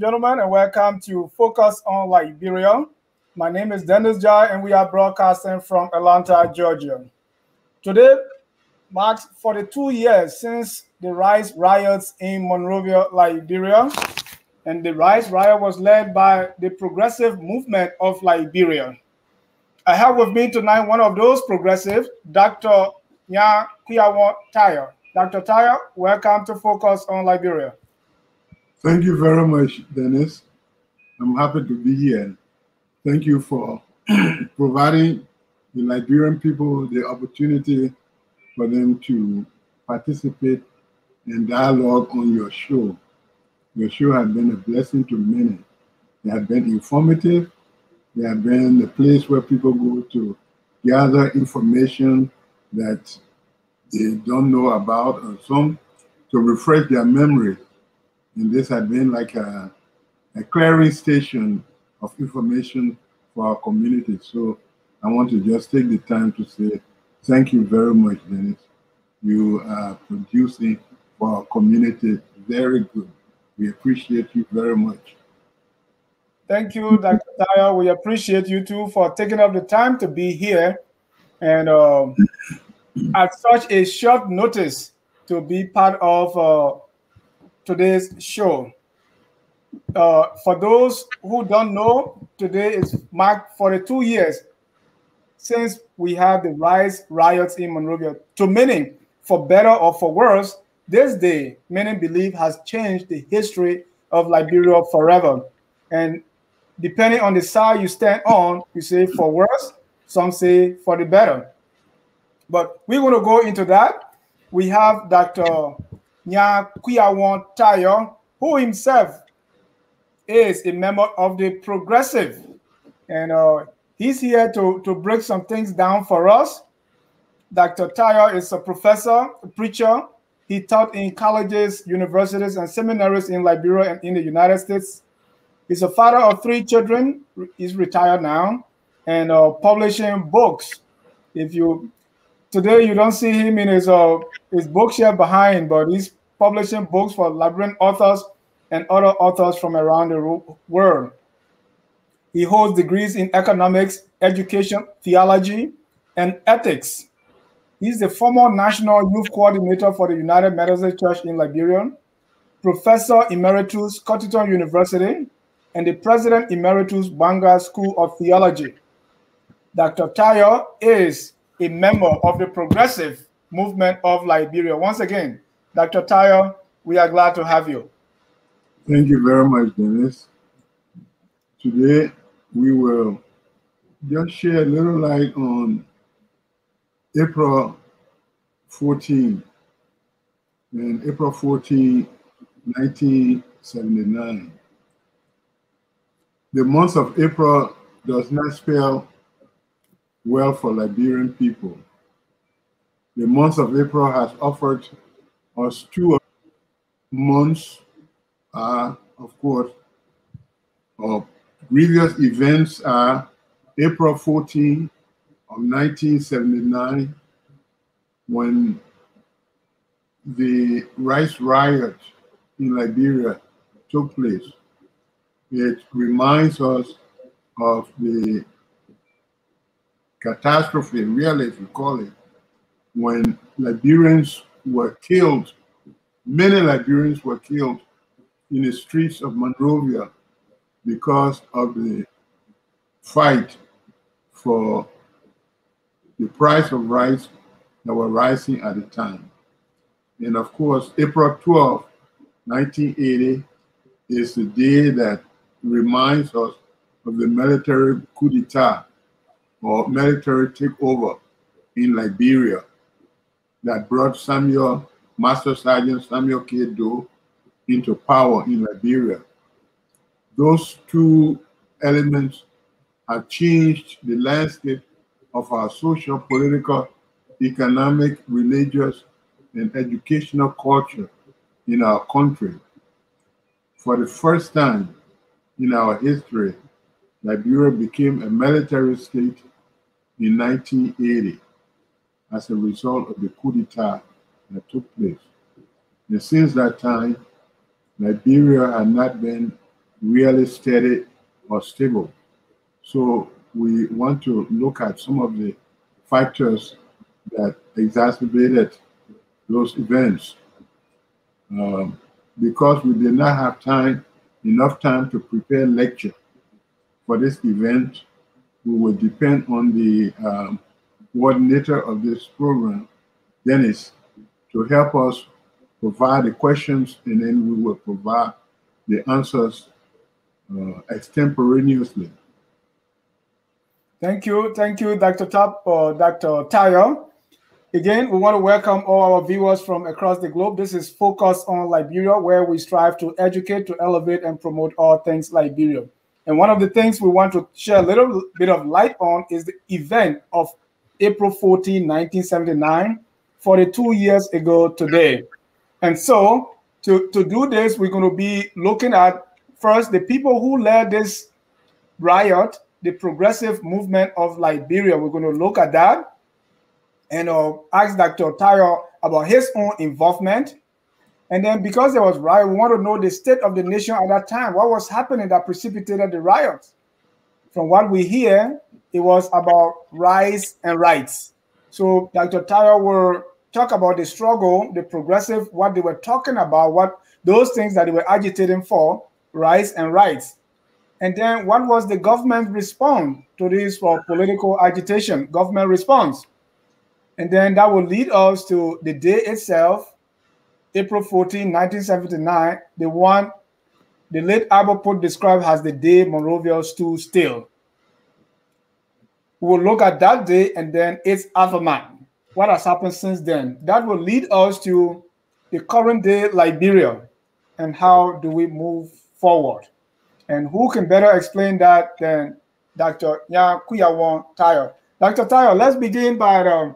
Gentlemen, and welcome to Focus on Liberia. My name is Dennis Jai, and we are broadcasting from Atlanta, Georgia. Today marks 42 years since the riots in Monrovia, Liberia, and the riot was led by the progressive movement of Liberia. I have with me tonight one of those progressives, Dr. Kwiawon Taryor. Dr. Taryor, welcome to Focus on Liberia. Thank you very much, Dennis. I'm happy to be here. Thank you for providing the Liberian people the opportunity for them to participate in dialogue on your show. Your show has been a blessing to many. It has been informative. It has been the place where people go to gather information that they don't know about, or some to refresh their memory. And this had been like a clearing station of information for our community. So I want to just take the time to say thank you very much, Dennis. You are producing for our community very good. We appreciate you very much. Thank you, Dr. Taryor. We appreciate you too for taking up the time to be here and at such a short notice to be part of today's show. For those who don't know, today is marked 42 years since we had the riots in Monrovia. To many, for better or for worse, this day, many believe has changed the history of Liberia forever. And depending on the side you stand on, you say for worse, some say for the better. But we're going to go into that. We have Dr. Kwiawon Taryor, who himself is a member of the Progressive. And he's here to break some things down for us. Dr. Taryor is a professor, a preacher. He taught in colleges, universities, and seminaries in Liberia and in the United States. He's a father of 3 children. He's retired now and publishing books. Today you don't see him in his bookshelf behind, but he's publishing books for Liberian authors and other authors from around the world. He holds degrees in economics, education, theology, and ethics. He's the former National Youth Coordinator for the United Methodist Church in Liberia, Professor Emeritus, Cotton University, and the President Emeritus, Banga School of Theology. Dr. Taryor is a member of the Progressive Movement of Liberia. Once again, Dr. Taryor, we are glad to have you. Thank you very much, Dennis. Today, we will just share a little light on April 14. And April 14, 1979. The month of April does not spell well for Liberian people. The month of April has offered us 2 months, of course, of grievous events are April 14 of 1979, when the riot in Liberia took place. It reminds us of the catastrophe, really, if you call it, when Liberians were killed. Many Liberians were killed in the streets of Monrovia because of the fight for the price of rice that were rising at the time. And of course, April 12, 1980 is the day that reminds us of the military coup d'etat or military takeover in Liberia that brought Master Sergeant Samuel K. Doe into power in Liberia. Those 2 elements have changed the landscape of our social, political, economic, religious, and educational culture in our country. For the first time in our history, Liberia became a military state in 1980 as a result of the coup d'etat that took place. And since that time, Liberia had not been really steady or stable. So we want to look at some of the factors that exacerbated those events. Because we did not have enough time to prepare lecture for this event, we will depend on the coordinator of this program, Dennis, to help us provide the questions, and then we will provide the answers extemporaneously. Thank you, Dr. Dr. Taryor. Again, we want to welcome all our viewers from across the globe. This is Focus on Liberia, where we strive to educate, to elevate, and promote all things Liberia. And one of the things we want to share a little bit of light on is the event of April 14, 1979, 42 years ago today. And so to do this, we're going to be looking at first the people who led this riot, the progressive movement of Liberia. We're going to look at that and ask Dr. Taryor about his own involvement. And then because there was riot, we want to know the state of the nation at that time. What was happening that precipitated the riots? From what we hear, it was about rights and rights. So Dr. Taryor will talk about the struggle, the progressive, what they were talking about, what those things that they were agitating for, rights and rights. And then what was the government response to this for political agitation, government response? And then that will lead us to the day itself, April 14, 1979, the one the late Albert described as the day Monrovia stood still. We will look at that day and then its aftermath. What has happened since then? That will lead us to the current day Liberia and how do we move forward. And who can better explain that than Dr. Kwiawon Taryor? Dr. Taryor, let's begin by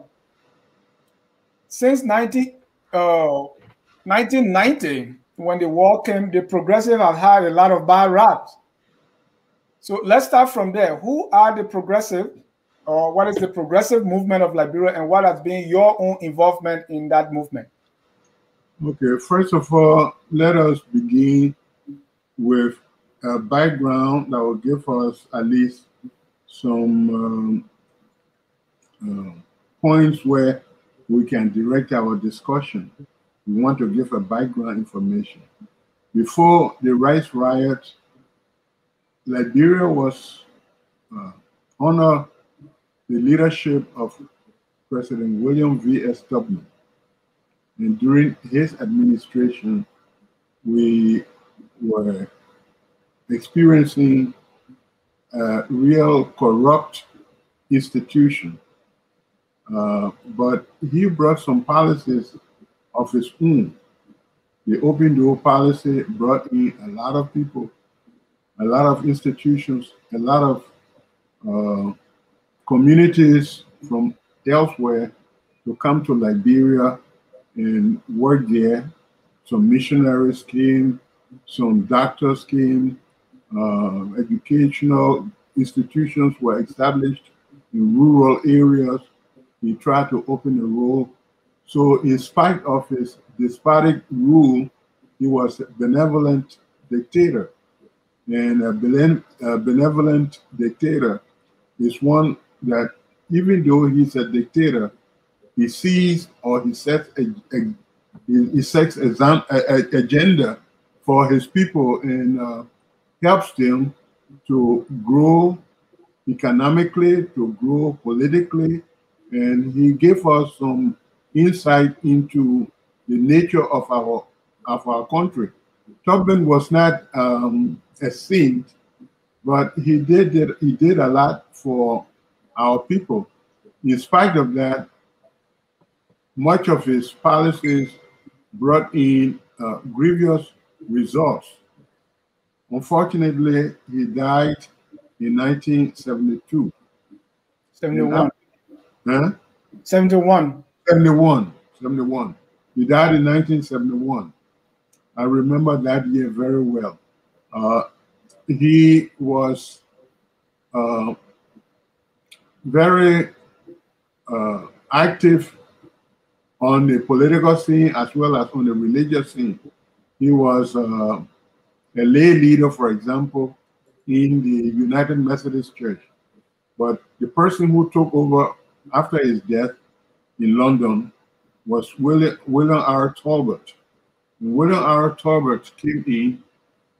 since 1990, when the war came, the progressive have had a lot of bad raps. So let's start from there. Who are the progressive, or what is the progressive movement of Liberia, and what has been your own involvement in that movement? Okay, first of all, let us begin with a background that will give us at least some points where we can direct our discussion. We want to give a background information. Before the rice riot, Liberia was under the leadership of President William V.S. Tubman. And during his administration, we were experiencing a real corrupt institution. But he brought some policies of his own. The open door policy brought in a lot of people, a lot of institutions, a lot of communities from elsewhere to come to Liberia and work there. Some missionaries came, some doctors came, educational institutions were established in rural areas. He tried to open a role. So in spite of his despotic rule, he was a benevolent dictator. And a benevolent dictator is one that, even though he's a dictator, he sees or he sets an agenda for his people and helps them to grow economically, to grow politically. And he gave us some insight into the nature of our country. Tubman was not a saint, but he did a lot for our people. In spite of that, much of his policies brought in grievous results. Unfortunately, he died in 1972. 71. Huh? 71. 71. He died in 1971. I remember that year very well. He was very active on the political scene as well as on the religious scene. He was a a lay leader, for example, in the United Methodist Church. But the person who took over after his death in London was William R. Talbot. And William R. Talbot came in,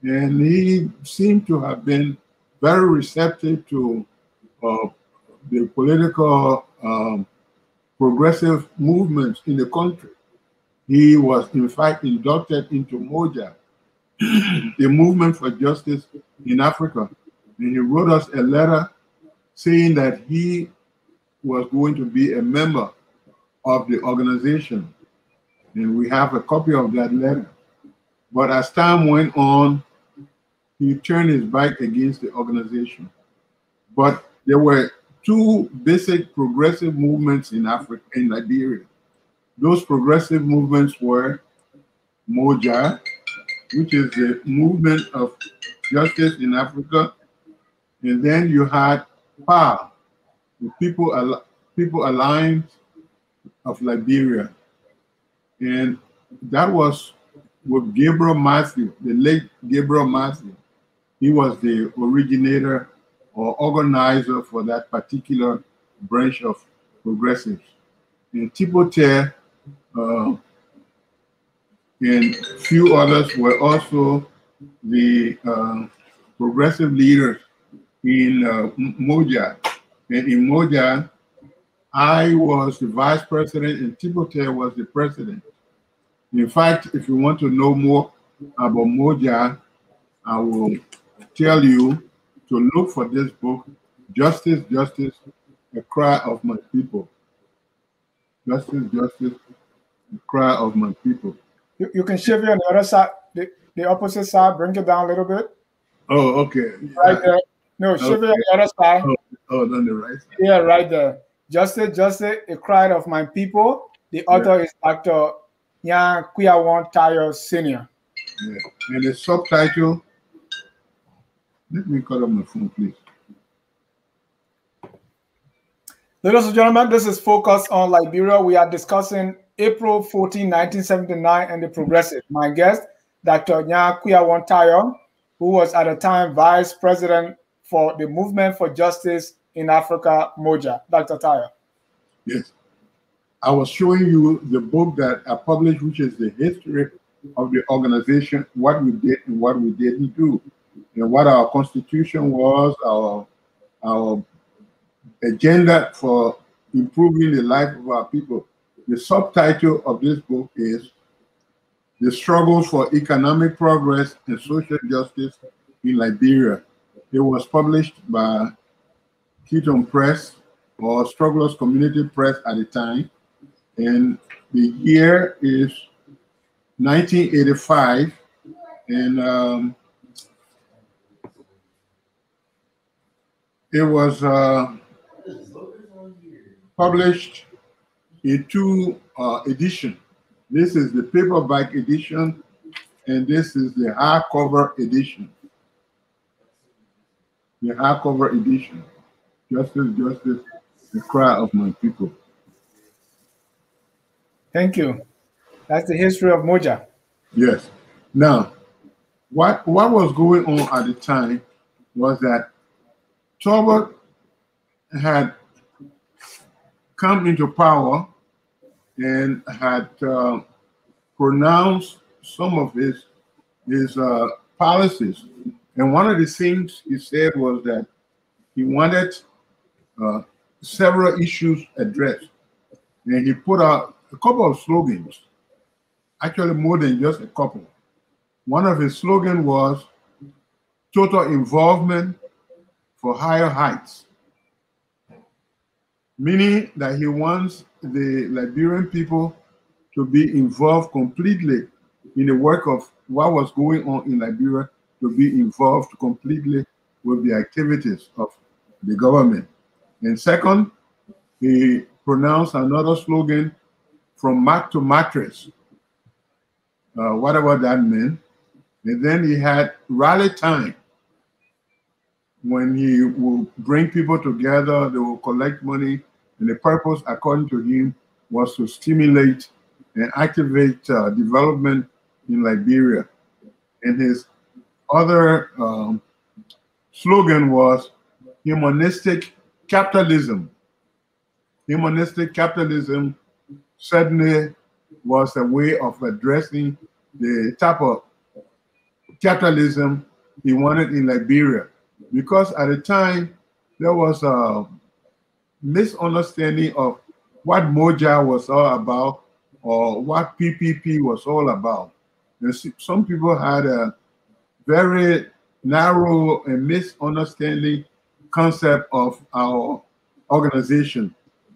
and he seemed to have been very receptive to the political progressive movements in the country. He was, in fact, inducted into Moja, the movement for justice in Africa. And he wrote us a letter saying that he was going to be a member of the organization. And we have a copy of that letter. But as time went on, he turned his back against the organization. But there were two basic progressive movements in Africa, in Liberia. Those progressive movements were Moja, which is the movement of justice in Africa, and then you had PA, the People Alliance of Liberia, and that was with Gabriel Matthew, the late Gabriel Matthew. He was the originator or organizer for that particular branch of progressives. And Tipote and few others were also the progressive leaders in Moja. And in Moja, I was the vice president and Tipote was the president. In fact, if you want to know more about Moja, I will tell you to look for this book, Justice, Justice, a Cry of My People. Justice, Justice, the Cry of My People. You can shift it on the other side, the opposite side, bring it down a little bit. Oh, okay. Right there. No, shift it on the other side. Oh, on the right side. Yeah, right there. Justice, Justice, a Cry of My People. The author is Dr. Kwiawon Taryor Sr. Yeah. And the subtitle, let me cut off my phone, please. Ladies and gentlemen, this is Focus on Liberia. We are discussing April 14, 1979 and the progressive. My guest, Dr. Kwiawon Taryor, who was at the time Vice President for the Movement for Justice in Africa, Moja. Dr. Taryor. Yes. I was showing you the book that I published, which is the history of the organization, what we did and what we didn't do, and what our constitution was, our agenda for improving the life of our people. The subtitle of this book is The Struggles for Economic Progress and Social Justice in Liberia. It was published by Keaton Press, or Strugglers Community Press at the time, and the year is 1985, and it was published in two editions. This is the paperback edition, and this is the hardcover edition. The hardcover edition. Justice, Justice, the Cry of My People. Thank you. That's the history of Moja. Yes. Now, what was going on at the time was that Talbot had come into power and had pronounced some of his policies. And one of the things he said was that he wanted several issues addressed. And he put out a couple of slogans, actually more than just a couple. One of his slogans was total involvement for higher heights, meaning that he wants the Liberian people to be involved completely in the work of what was going on in Liberia, to be involved completely with the activities of the government. And second, he pronounced another slogan, from mat to mattress, whatever that meant. And then he had rally time, when he will bring people together, they will collect money, and the purpose, according to him, was to stimulate and activate development in Liberia. And his other slogan was humanistic capitalism. Humanistic capitalism certainly was a way of addressing the type of capitalism he wanted in Liberia. Because at the time, there was a misunderstanding of what Moja was all about or what PPP was all about. And some people had a very narrow and misunderstanding concept of our organization.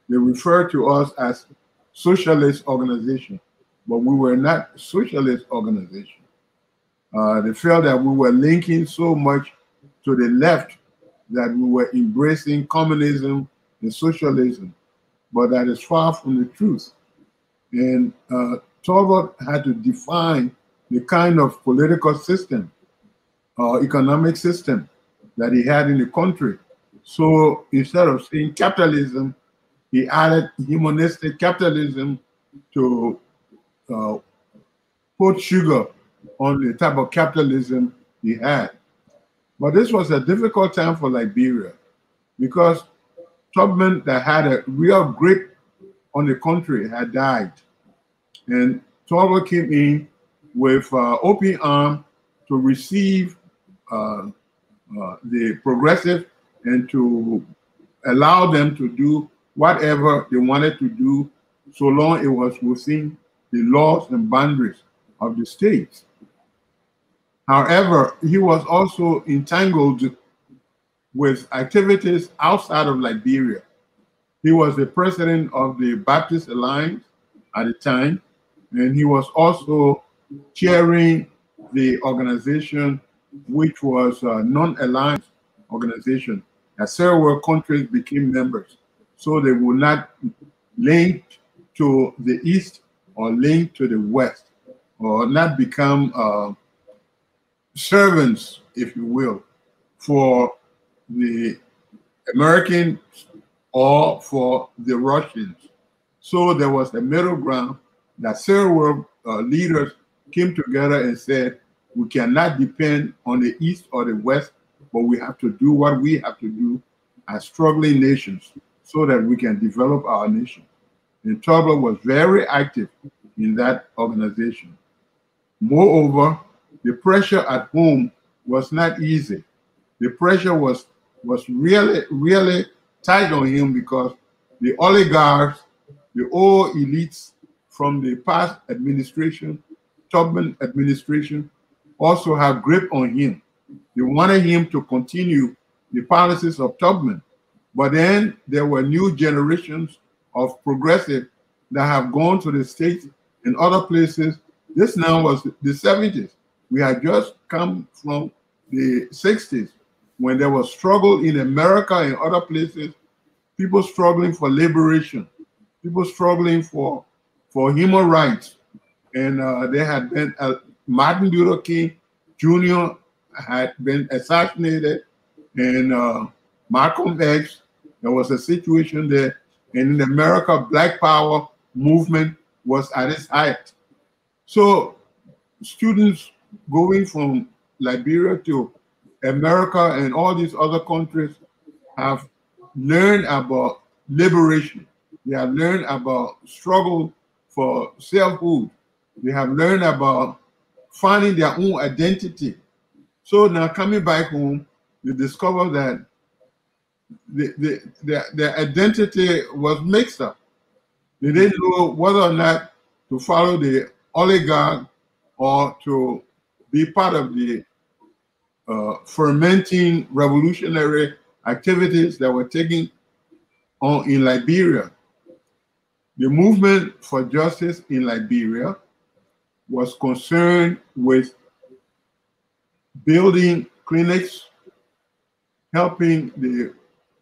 They refer to us as socialist organization, but we were not socialist organization. They felt that we were linking so much to the left that we were embracing communism and socialism, but that is far from the truth. And Talbot had to define the kind of political system or economic system that he had in the country. So instead of saying capitalism, he added humanistic capitalism to put sugar on the type of capitalism he had. But this was a difficult time for Liberia because Tubman that had a real grip on the country had died. And Talbot came in with open arm to receive the progressive and to allow them to do whatever they wanted to do so long it was within the laws and boundaries of the state. However, he was also entangled with activities outside of Liberia. He was the president of the Baptist Alliance at the time, and he was also chairing the organization, which was a non-alliance organization, as several countries became members. So they would not link to the East or link to the West, or not become servants, if you will, for the Americans or for the Russians. So there was a middle ground that several leaders came together and said, we cannot depend on the East or the West, but we have to do what we have to do as struggling nations so that we can develop our nation. And Talbot was very active in that organization. Moreover, the pressure at home was not easy. The pressure was really, really tight on him because the oligarchs, the old elites from the past administration, Tubman administration, also have grip on him. They wanted him to continue the policies of Tubman. But then there were new generations of progressive that have gone to the States and other places. This now was the 70s. We had just come from the 60s when there was struggle in America and other places, people struggling for liberation, people struggling for human rights. And there had been Martin Luther King Jr. had been assassinated, and Malcolm X, there was a situation there. And in America, Black Power movement was at its height. So students going from Liberia to America and all these other countries have learned about liberation. They have learned about struggle for selfhood. They have learned about finding their own identity. So now coming back home, they discover that their identity was mixed up. They didn't know whether or not to follow the oligarch or to be part of the fermenting revolutionary activities that were taking on in Liberia. The movement for justice in Liberia was concerned with building clinics, helping the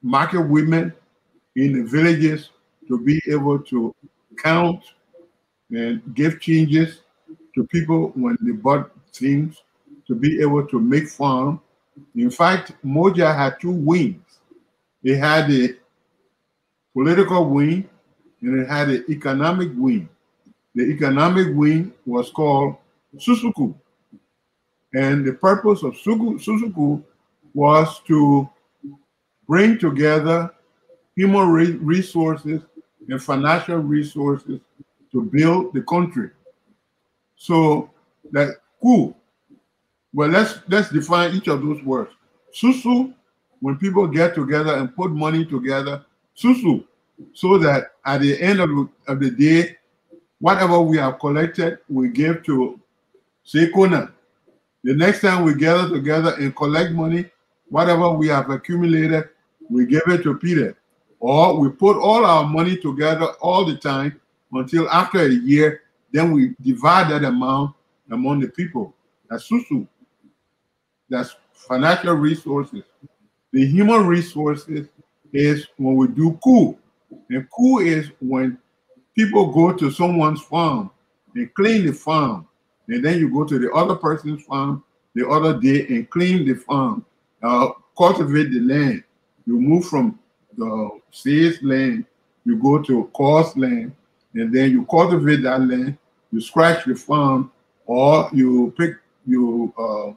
market women in the villages to be able to count and give changes to people when they bought things, to be able to make farm. In fact, Moja had two wings. It had the political wing and it had the economic wing. The economic wing was called Susuku. And the purpose of Susuku was to bring together human resources and financial resources to build the country. So that cool. Well, let's define each of those words. Susu, when people get together and put money together, susu, so that at the end of the day, whatever we have collected, we give to Sekona. The next time we gather together and collect money, whatever we have accumulated, we give it to Peter. Or we put all our money together all the time until after a year, then we divide that amount among the people. That's susu. That's financial resources. The human resources is when we do coup. And coup is when people go to someone's farm and clean the farm. And then you go to the other person's farm the other day and clean the farm, cultivate the land. You move from the seed land, you go to coarse land, and then you cultivate that land, you scratch the farm, or you do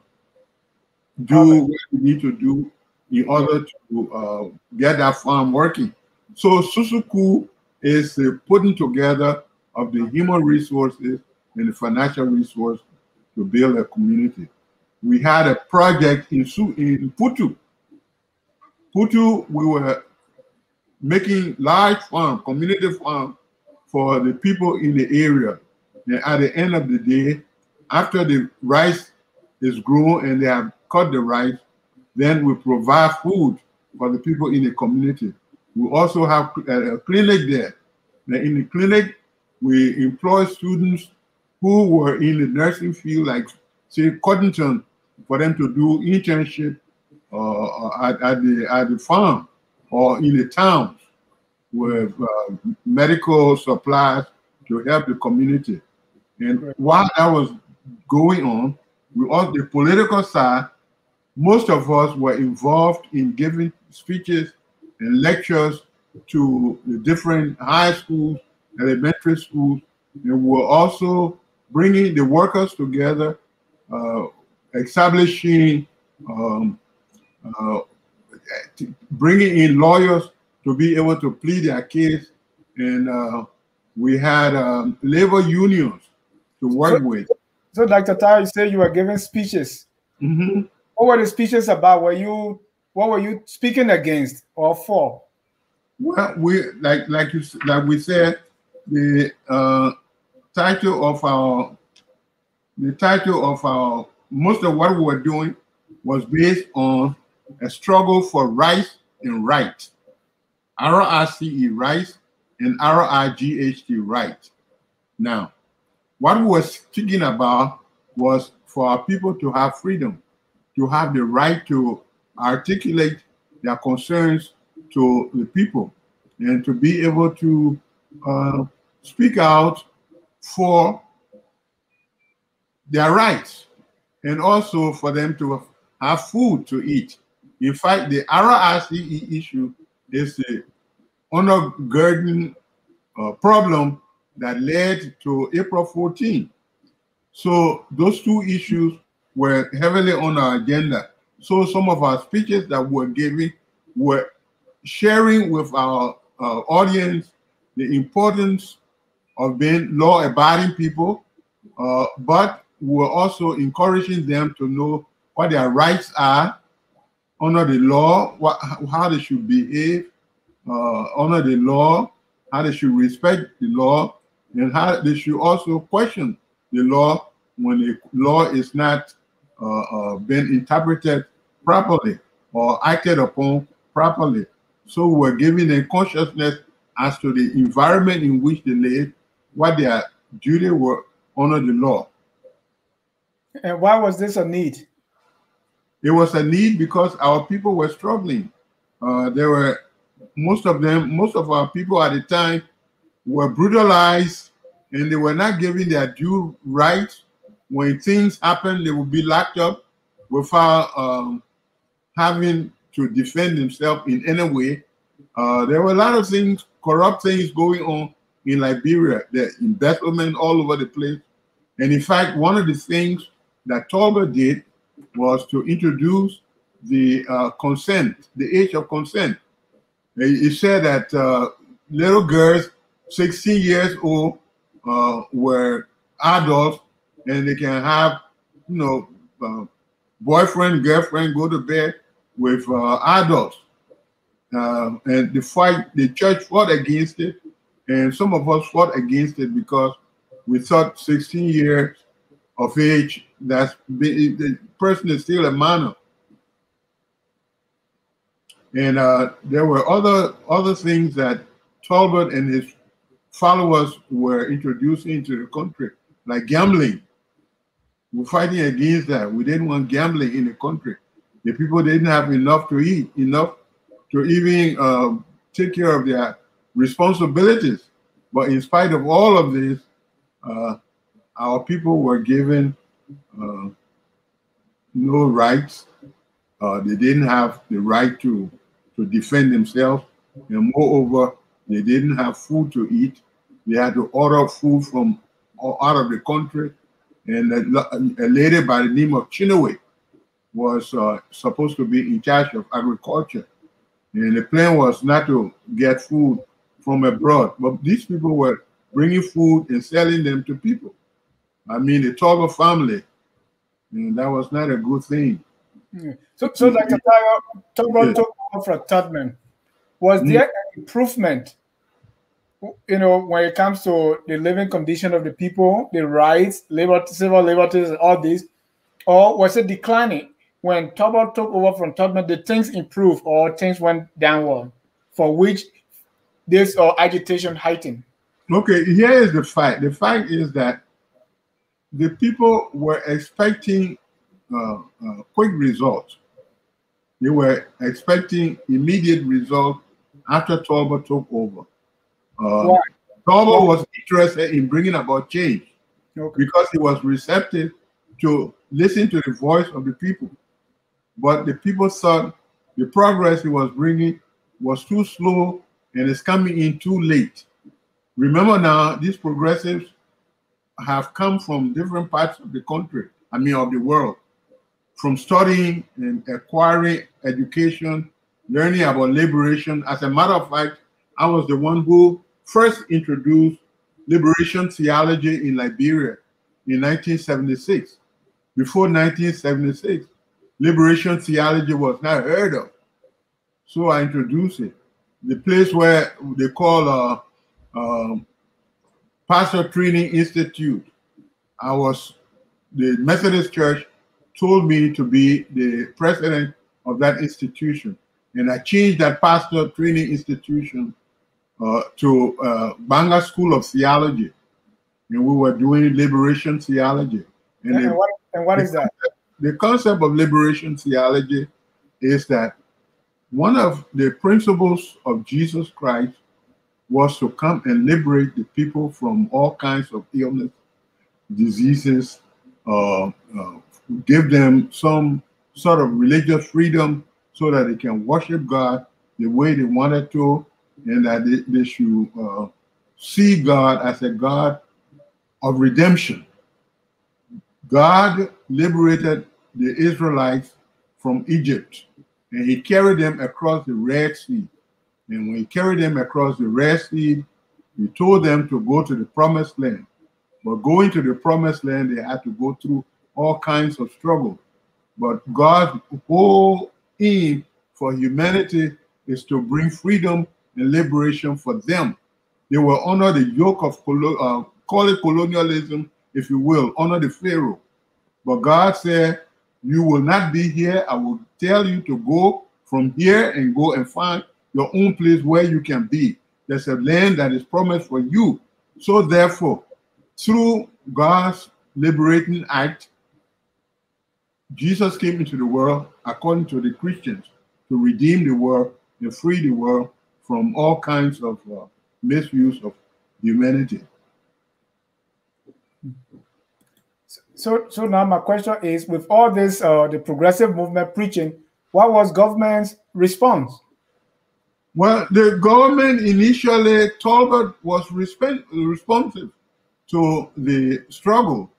what you need to do in order to get that farm working. So Susuku is the putting together of the human resources and the financial resources to build a community. We had a project in Putu. Putu, we were making large farm, community farm for the people in the area. And at the end of the day, after the rice is grown and they have cut the rice, then we provide food for the people in the community. We also have a clinic there. Now in the clinic, we employ students who were in the nursing field, like say Cottington, for them to do internship at the farm or in the towns with medical supplies to help the community. And while that was going on, the political side, most of us were involved in giving speeches and lectures to the different high schools, elementary schools, and we're also bringing the workers together, establishing, bringing in lawyers to be able to plead their case, and we had labor unions to work with. So, Dr. Taryor, you said you were giving speeches. Mm-hmm. What were the speeches about? What were you speaking against or for? Well, we like we said, the title of our most of what we were doing was based on a struggle for rights and right. RRCE rights and RIGHT right. Now, what we were speaking about was for our people to have freedom, to have the right to articulate their concerns to the people, and to be able to speak out for their rights, and also for them to have food to eat. In fact, the RRCE issue is the undergirding problem that led to April 14. So those two issues were heavily on our agenda. So some of our speeches that we're giving were sharing with our audience the importance of being law-abiding people, but we're also encouraging them to know what their rights are under the law, how they should behave under the law, how they should respect the law, and how they should also question the law when the law is not being interpreted properly or acted upon properly. So we're giving them consciousness as to the environment in which they live, what their duty were under the law. And why was this a need? It was a need because our people were struggling. There were most of our people at the time were brutalized, and they were not given their due rights. When things happened, they would be locked up without having to defend themselves in any way. There were a lot of things, corrupt things going on in Liberia, the embezzlement all over the place. And in fact, one of the things that Talbot did was to introduce the consent, the age of consent. He said that little girls, 16 years old, were adults, and they can have, boyfriend, girlfriend, go to bed with adults. And the church fought against it, and some of us fought against it because we thought 16 years of age, the person is still a minor. And there were other things that Talbot and his followers were introducing into the country, like gambling. We're fighting against that. We didn't want gambling in the country. The people didn't have enough to eat, enough to even take care of their responsibilities. But in spite of all of this, our people were given no rights. They didn't have the right to defend themselves. And moreover, they didn't have food to eat. They had to order food from out of the country. And a lady by the name of Chinaway was supposed to be in charge of agriculture. And the plan was not to get food from abroad, but these people were bringing food and selling them to people. I mean, the Talbot family, and that was not a good thing. So like Talbot took over from Tubman. Was there an improvement, when it comes to the living condition of the people, the rights, civil liberties, all this, or was it declining? When Talbot took over from Tubman, did things improve or things went downward, for which this agitation heightened? Okay, here is the fact. The fact is that the people were expecting quick results. They were expecting immediate results after Talbot took over. Talbot was interested in bringing about change because he was receptive to listen to the voice of the people. But the people thought the progress he was bringing was too slow and it's coming in too late. Remember now, these progressives have come from different parts of the country, of the world, from studying and acquiring education, learning about liberation. As a matter of fact, I was the one who first introduced liberation theology in Liberia in 1976. Before 1976, liberation theology was not heard of. So I introduced it. The place where they call Pastor Training Institute. The Methodist Church told me to be the president of that institution. And I changed that Pastor Training Institution to Banga School of Theology. And we were doing liberation theology. And what is that? The concept of liberation theology is that one of the principles of Jesus Christ was to come and liberate the people from all kinds of illness, diseases, give them some sort of religious freedom so that they can worship God the way they wanted to, and that they should see God as a God of redemption. God liberated the Israelites from Egypt, and he carried them across the Red Sea. And when he carried them across the Red Sea, he told them to go to the Promised Land. But going to the Promised Land, they had to go through all kinds of struggle. But God's whole aim for humanity is to bring freedom and liberation for them. They were under the yoke of, call it colonialism, if you will, under the Pharaoh. But God said, you will not be here. I will tell you to go from here and go and find your own place where you can be. There's a land that is promised for you. So therefore, through God's liberating act, Jesus came into the world, according to the Christians, to redeem the world and free the world from all kinds of misuse of humanity. So now my question is, with all this, the progressive movement preaching, what was government's response? Well, the government initially, Talbot was responsive to the struggle.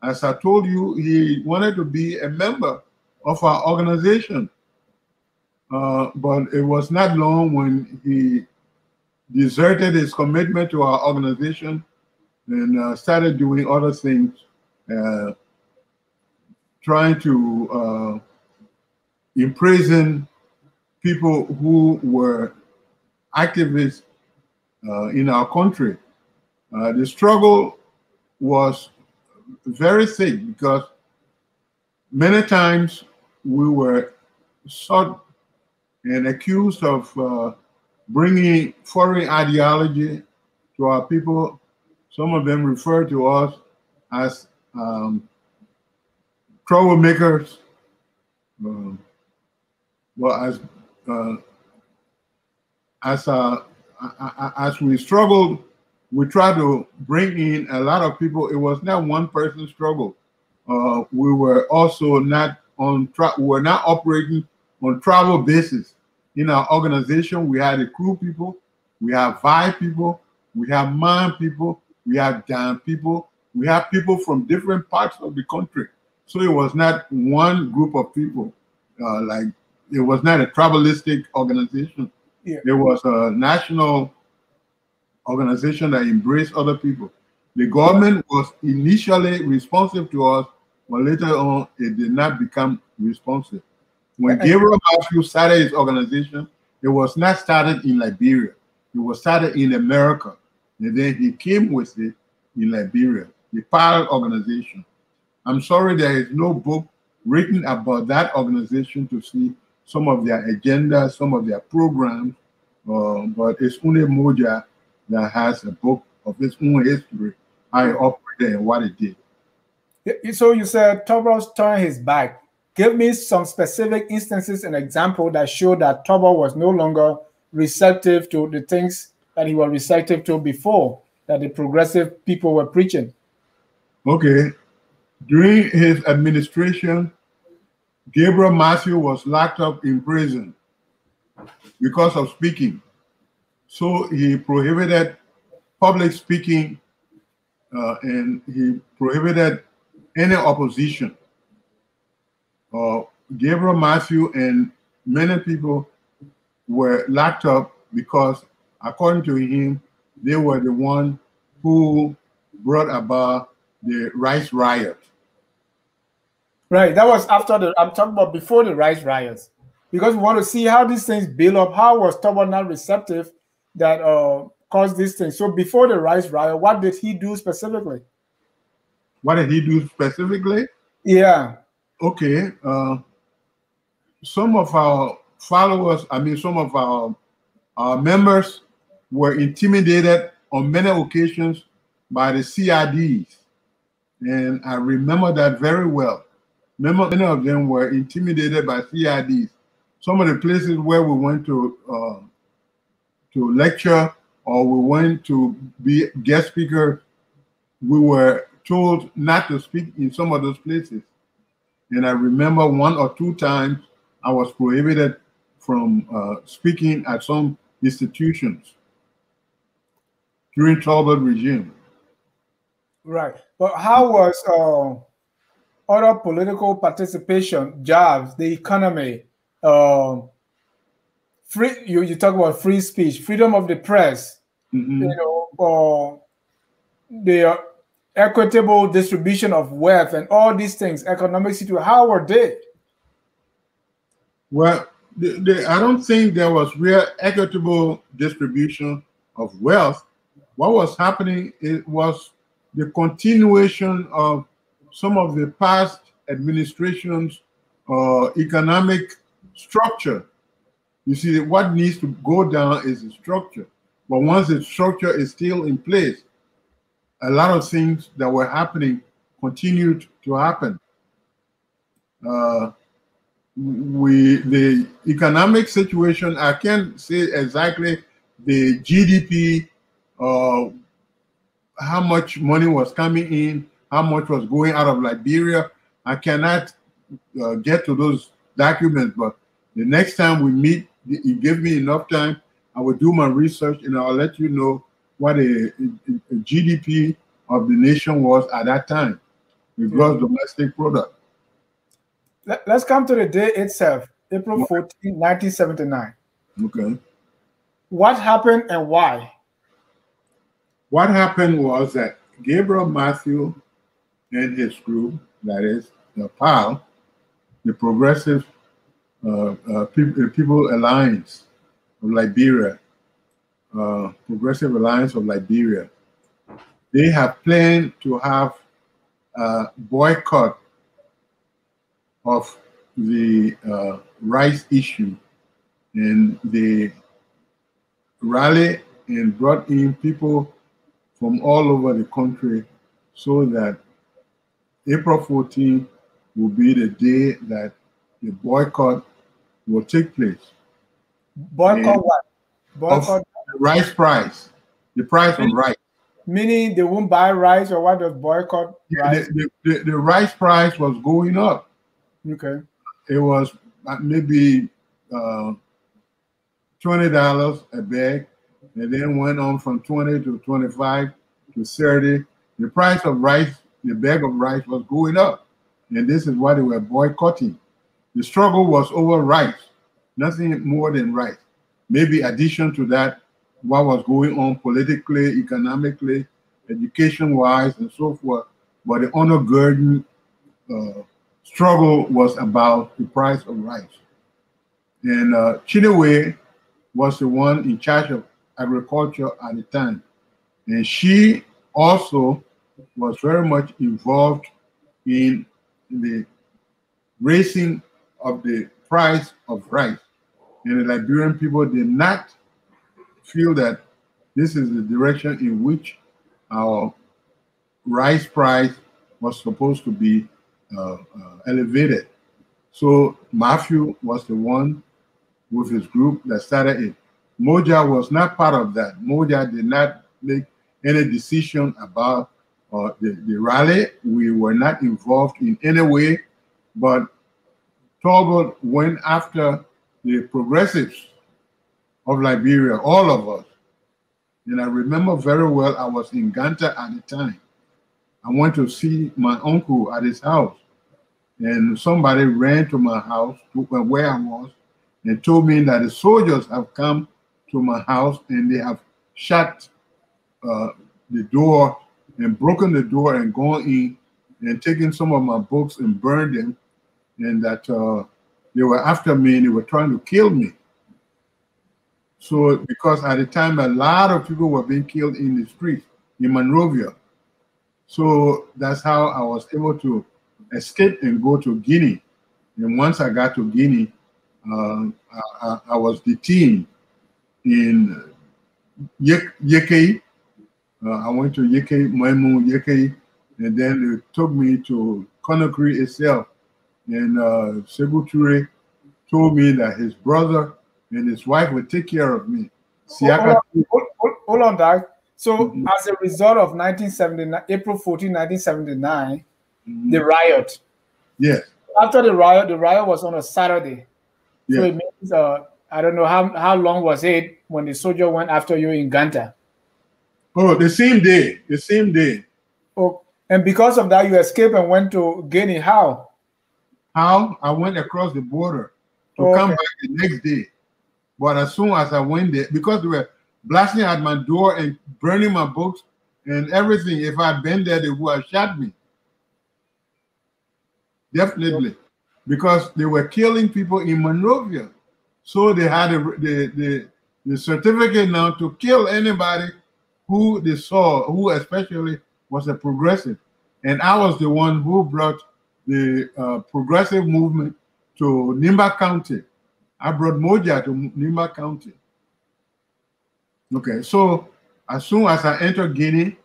as I told you, he wanted to be a member of our organization. But it was not long when he deserted his commitment to our organization and started doing other things, trying to imprison people who were activists in our country. The struggle was very thick because many times we were sought and accused of bringing foreign ideology to our people. Some of them refer to us as troublemakers. Well, as we struggled, we tried to bring in a lot of people. It was not one person struggle. We were also not on we were not operating on travel basis. In our organization, we had the crew people, we have vibe people, we have man people, we have Dan people, we have people from different parts of the country. So it was not one group of people. Like it was not a tribalistic organization. Yeah. It was a national organization that embraced other people. The government was initially responsive to us, but later on it did not become responsive. When Gabriel Matthew started his organization, it was not started in Liberia. It was started in America. And then he came with it in Liberia, the pilot organization. I'm sorry there is no book written about that organization to see some of their agenda, some of their programs, but it's only Moja that has a book of its own history, how it operated and what it did. So you said Taryor turned his back. Give me some specific instances and examples that show that Taryor was no longer receptive to the things that he was receptive to before, that the progressive people were preaching. Okay. During his administration, Gabriel Matthew was locked up in prison because of speaking. So he prohibited public speaking and he prohibited any opposition. Gabriel Matthew and many people were locked up because, according to him, they were the one who brought about the Riot. Right, that was after I'm talking about before the riots, because we want to see how these things build up. How was Taryor not receptive that caused these things? So before the riot, what did he do specifically? What did he do specifically? Yeah. Okay. Some of our followers, some of our members were intimidated on many occasions by the CIDs. And I remember that very well. Many of them were intimidated by CIDs. Some of the places where we went to lecture or we went to be guest speaker, we were told not to speak in some of those places. And I remember 1 or 2 times I was prohibited from speaking at some institutions during Taryor regime. Right. But how was other political participation, jobs, the economy, free? You talk about free speech, freedom of the press, the equitable distribution of wealth, and all these things, economic situation. How were they? Well, I don't think there was real equitable distribution of wealth. What was happening, it was the continuation of some of the past administrations' economic structure. You see, what needs to go down is the structure. But once the structure is still in place, a lot of things that were happening continued to happen. The economic situation, I can't say exactly the GDP, how much money was coming in, how much was going out of Liberia. I cannot get to those documents, but the next time we meet, you give me enough time, I will do my research and I'll let you know what a GDP of the nation was at that time. the gross domestic product. Let's come to the day itself, April 14, 1979. Okay. What happened and why? What happened was that Gabriel Matthew and his group, that is the PAL, the Progressive People Alliance of Liberia, Progressive Alliance of Liberia, they have planned to have a boycott of the rice issue, and they rallied and brought in people from all over the country so that April 14 will be the day that the boycott will take place. Boycott what? Boycott the rice price, the price of rice. Meaning they won't buy rice, or what does boycott rice? The rice price was going up. Okay. It was maybe $20 a bag, and then went on from 20 to 25 to 30. The price of rice, the bag of rice, was going up, and this is why they were boycotting. The struggle was over rice, nothing more than rice. Maybe addition to that, what was going on politically, economically, education-wise, and so forth. But the undergirding struggle was about the price of rice. And Chineway was the one in charge of agriculture at the time. And she also was very much involved in the raising of the price of rice. And the Liberian people did not feel that this is the direction in which our rice price was supposed to be elevated. So Matthew was the one with his group that started it. Moja was not part of that. Moja did not make any decision about the rally. We were not involved in any way, but Talbot went after the progressives of Liberia, all of us. And I remember very well, I was in Ganta at the time. I went to see my uncle at his house, and somebody ran to my house, to where I was, and told me that the soldiers have come to my house and they have shut the door and broken the door and gone in and taken some of my books and burned them, and that they were after me and they were trying to kill me. So, because at the time, a lot of people were being killed in the streets in Monrovia. So that's how I was able to escape and go to Guinea. And once I got to Guinea, I was detained in Yeke. I went to Yeke, Moemu, Yeke, and then they took me to Conakry itself. And Sekou Touré told me that his brother and his wife would take care of me. Hold on, Doc. So as a result of 1979, April 14, 1979, the riot. Yes. After the riot was on a Saturday. Yes. So it means, I don't know how long was it when the soldier went after you in Ganta? Oh, the same day. The same day. Oh, and because of that, you escaped and went to Guinea. How? How? I went across the border to come back the next day. But as soon as I went there, because they were blasting at my door and burning my books and everything, if I had been there, they would have shot me. Definitely. Because they were killing people in Monrovia. So they had the certificate now to kill anybody who they saw, who especially was a progressive. And I was the one who brought the progressive movement to Nimba County. I brought Moja to Nimba County. Okay, so as soon as I entered Guinea,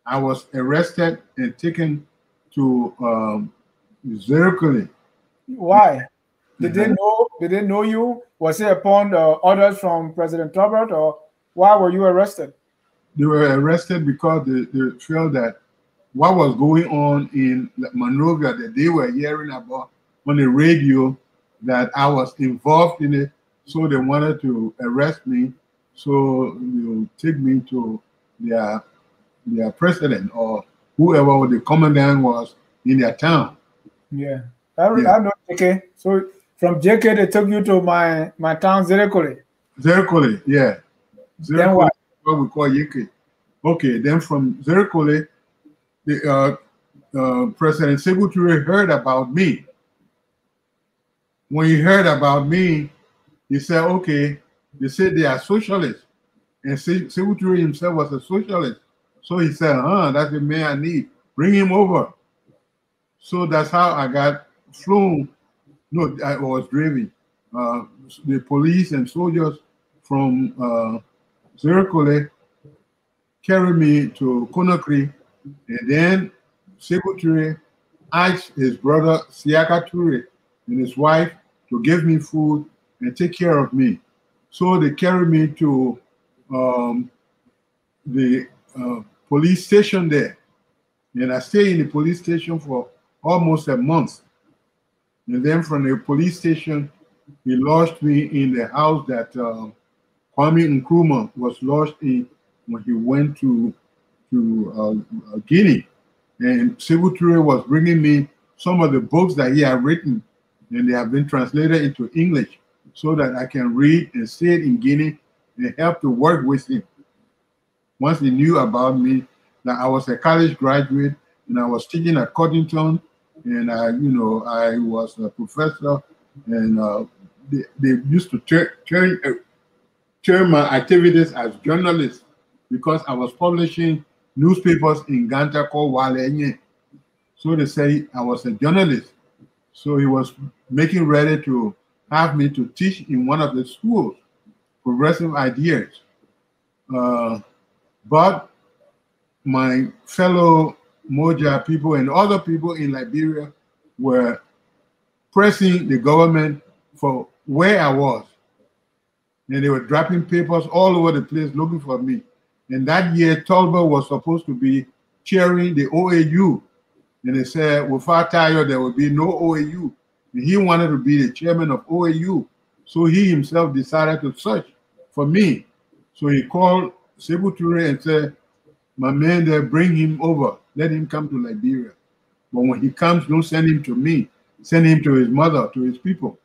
I was arrested and taken to Zerkuli. Why? Did they know? Did they know you? Was it upon orders from President Talbot, or why were you arrested? They were arrested because they felt that what was going on in Monrovia that they were hearing about on the radio, that I was involved in it, so they wanted to arrest me, so take me to their president or whoever the commandant was in their town. Yeah. I know JK. So from JK, they took you to my town, Zerekole. Zerekole, yeah. Then what? What we call Yeke. Okay, then from Zerekole, the President Sekou Touré heard about me. When he heard about me, he said, okay, they said they are socialists. And Sekou Touré himself was a socialist. So he said, that's the man I need. Bring him over. So that's how I got flown. No, I was driven. The police and soldiers from Zerekole carried me to Conakry, and then Sekou Touré asked his brother Siaka Touré and his wife to give me food and take care of me. So they carried me to the police station there, and I stayed in the police station for almost a month. And then from the police station, he lodged me in the house that Kwame Nkrumah was lodged in when he went to Guinea. And Sekou Touré was bringing me some of the books that he had written, and they have been translated into English so that I can read and stay in Guinea and help to work with him. Once he knew about me, that I was a college graduate and I was teaching at Coddington, and I was a professor, and they used to turn my activities as journalist because I was publishing newspapers in Ganta called Walenye. So they say I was a journalist. So he was making ready to have me to teach in one of the schools, progressive ideas. But my fellow Moja people and other people in Liberia were pressing the government for where I was. And they were dropping papers all over the place looking for me. And that year, Tolba was supposed to be chairing the OAU. And they said, without Taryor, there would be no OAU. And he wanted to be the chairman of OAU. So he himself decided to search for me. So he called Sekou Touré and said, my man there, bring him over. Let him come to Liberia. But when he comes, don't send him to me. Send him to his mother, to his people.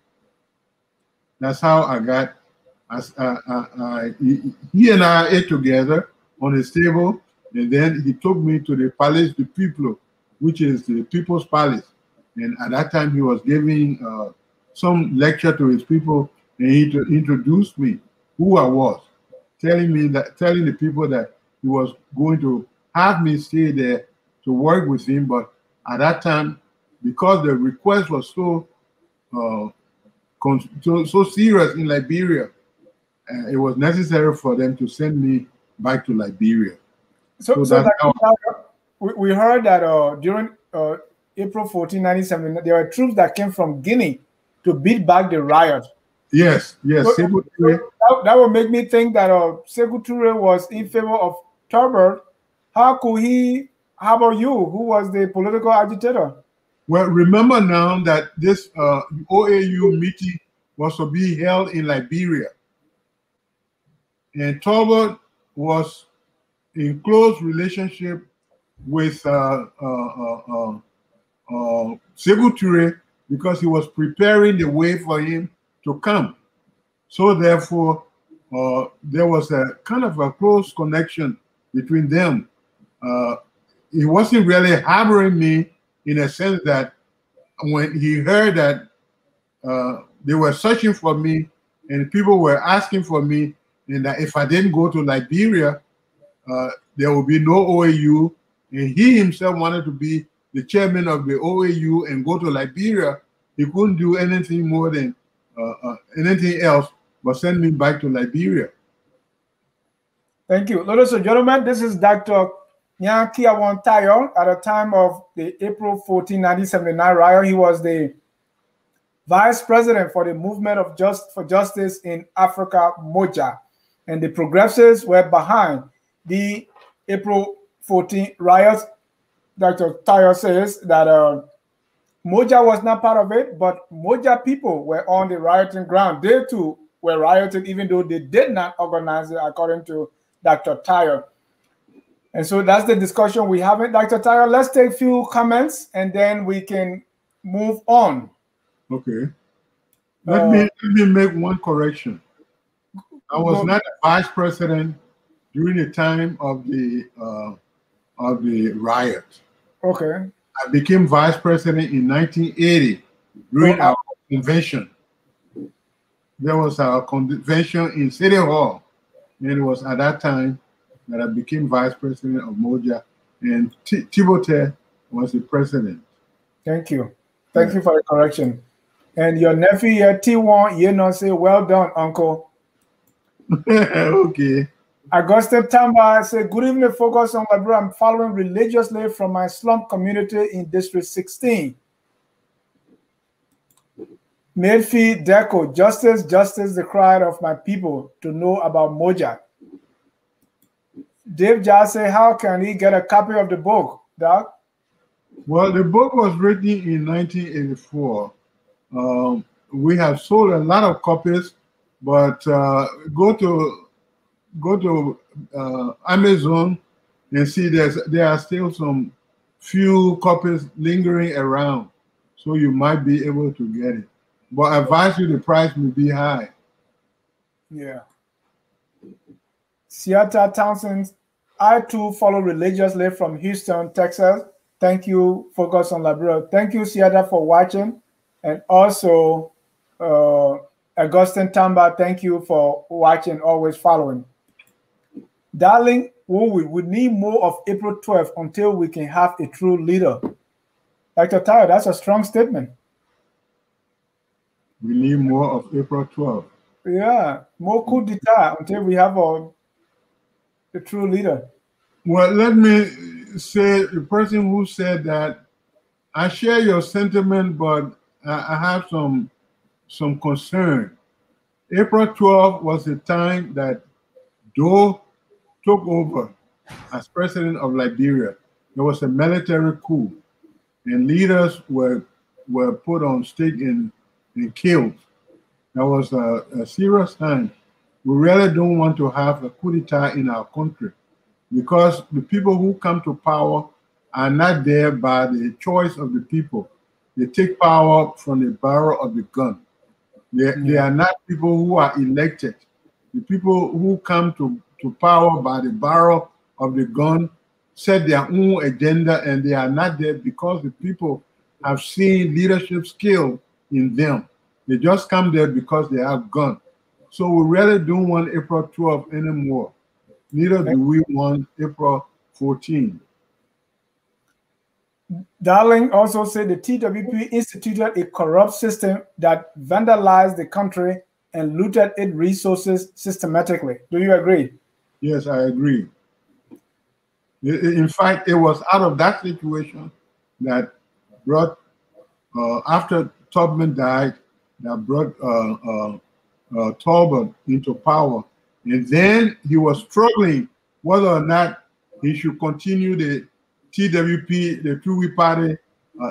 That's how I got, he and I ate together on his table, and then he took me to the Palais du Peuple, which is the People's Palace. And at that time, he was giving some lecture to his people, and he introduced me, who I was, telling the people that he was going to have me stay there to work with him. But at that time, because the request was so serious in Liberia, it was necessary for them to send me back to Liberia. So we heard that during April 14, 1979, there were troops that came from Guinea to beat back the riot. Yes. So that would make me think that Sekou Touré was in favor of Taryor. How about you, who was the political agitator? Well, remember now that this OAU meeting was to be held in Liberia. And Taryor was in close relationship with Sekou Touré because he was preparing the way for him to come. So therefore, there was a kind of a close connection between them. He wasn't really harboring me in a sense that when he heard that they were searching for me and people were asking for me, and that if I didn't go to Liberia, there would be no OAU, and he himself wanted to be the chairman of the OAU and go to Liberia. He couldn't do anything more than anything else but send me back to Liberia. Thank you. Ladies and gentlemen, this is Dr. Kwiawon Taryor. At the time of the April 14, 1979 riot, he was the vice president for the movement of justice in Africa, Moja. And the progressives were behind the April 14 riots. Dr. Taryor says that Moja was not part of it, but Moja people were on the rioting ground. They too were rioting, even though they did not organize it, according to Dr. Taryor. And so that's the discussion we have. Dr. Taryor, let's take a few comments and then we can move on. Okay. Let me make one correction. I was not a vice president during the time of the riot. Okay. I became vice president in 1980 during our convention. There was our convention in City Hall, and it was at that time that I became vice president of Moja, and Timothée was the president. Thank you. Thank you for the correction. And your nephew here, T1, you know, say, well done, uncle. Okay. Augustine Tamba said, good evening, Focus on Liberia. I'm following religiously from my slum community in District 16. Melfi Deco, justice, justice, the cry of my people to know about Moja. Dave Jar say, how can he get a copy of the book, Doc? Well, the book was written in 1984. We have sold a lot of copies, but go to Amazon and see there are still some few copies lingering around, so you might be able to get it. But I advise you the price may be high. Yeah. Seattle Townsend, I too follow religiously from Houston, Texas. Thank you, Focus on Liberia. Thank you, Seattle, for watching. And also, Augustine Tamba, thank you for watching, always following. Darling, we would need more of April 12th until we can have a true leader. Dr. Taryor, that's a strong statement. We need more of April 12th. Yeah, more coup d'etat until we have a true leader. Well, let me say, the person who said that, I share your sentiment, but I have some concern. April 12th was the time that Doe took over as president of Liberia. There was a military coup, and leaders were put on stake and killed. That was a serious time. We really don't want to have a coup d'etat in our country, because the people who come to power are not there by the choice of the people. They take power from the barrel of the gun. They are not people who are elected. The people who come to power by the barrel of the gun set their own agenda, and they are not there because the people have seen leadership skill in them. They just come there because they have guns. So we really don't want April 12th anymore. Neither do we want April 14th. Darling also said the TWP instituted a corrupt system that vandalized the country and looted its resources systematically. Do you agree? Yes, I agree. In fact, it was out of that situation that brought, after Tubman died, that brought Talbot into power. And then he was struggling whether or not he should continue the TWP, the Two-Way Party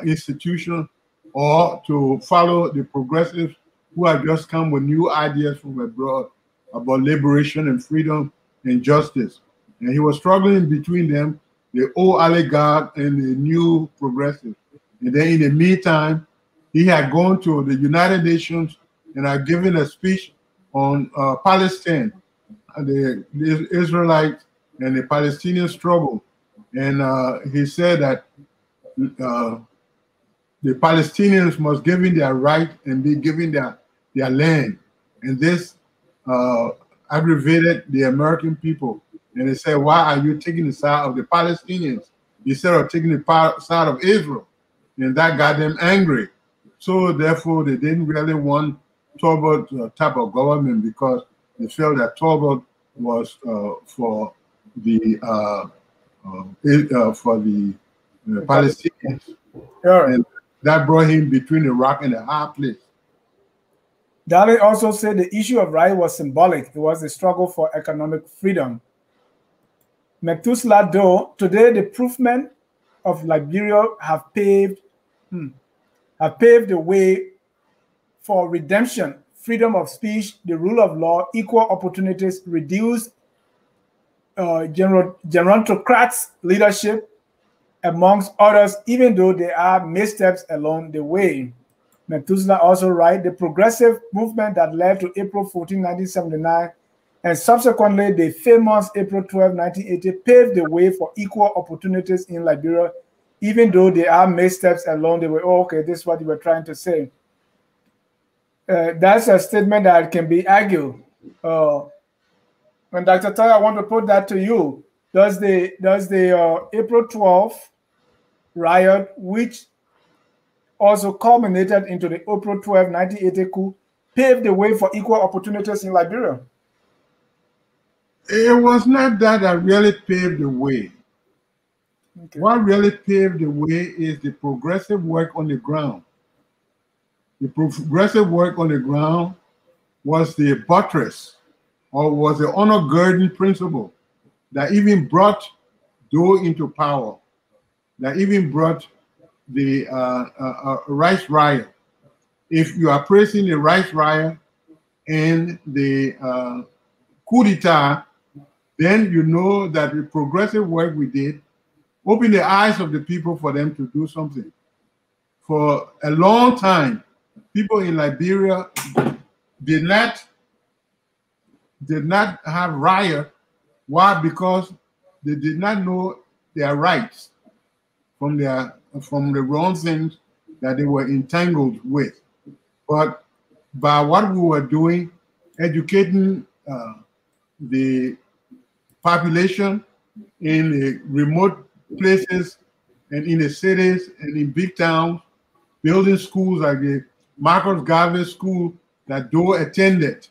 institution, or to follow the progressives who have just come with new ideas from abroad about liberation and freedom and justice. And he was struggling between them, the old oligarch and the new progressives. And then in the meantime, he had gone to the United Nations and had given a speech on Palestine, the Israelites and the Palestinian struggle. And he said that the Palestinians must give in their right and be given their land. And this aggravated the American people. And they said, why are you taking the side of the Palestinians instead of taking the side of Israel? And that got them angry. So therefore, they didn't really want Talbot type of government, because they felt that Talbot was for the Palestinians. Sure. And that brought him between a rock and a hard place. Dali also said the issue of Riot was symbolic. It was a struggle for economic freedom. Methuselah Doe, today the proofmen of Liberia have paved the way for redemption, freedom of speech, the rule of law, equal opportunities, reduced gerontocrats' leadership, amongst others, even though there are missteps along the way. Methuselah also writes, the progressive movement that led to April 14, 1979, and subsequently the famous April 12, 1980, paved the way for equal opportunities in Liberia, even though there are missteps along the way. Oh, okay, this is what you were trying to say. That's a statement that can be argued. And Dr. Taryor, I want to put that to you. Does the April 12th riot, which also culminated into the April 12, 1980 coup, paved the way for equal opportunities in Liberia? It was not that really paved the way. Okay. What really paved the way is the progressive work on the ground. The progressive work on the ground was the buttress, or was the undergirding principle that even brought Doe into power, that even brought the Rice Riot. If you are praising the Rice Riot and the coup d'etat, then you know that the progressive work we did opened the eyes of the people for them to do something. For a long time, people in Liberia did not have riot. Why? Because they did not know their rights from the wrong things that they were entangled with. But by what we were doing, educating the population in the remote places and in the cities and in big towns, building schools like the Marcus Garvey School that Doe attended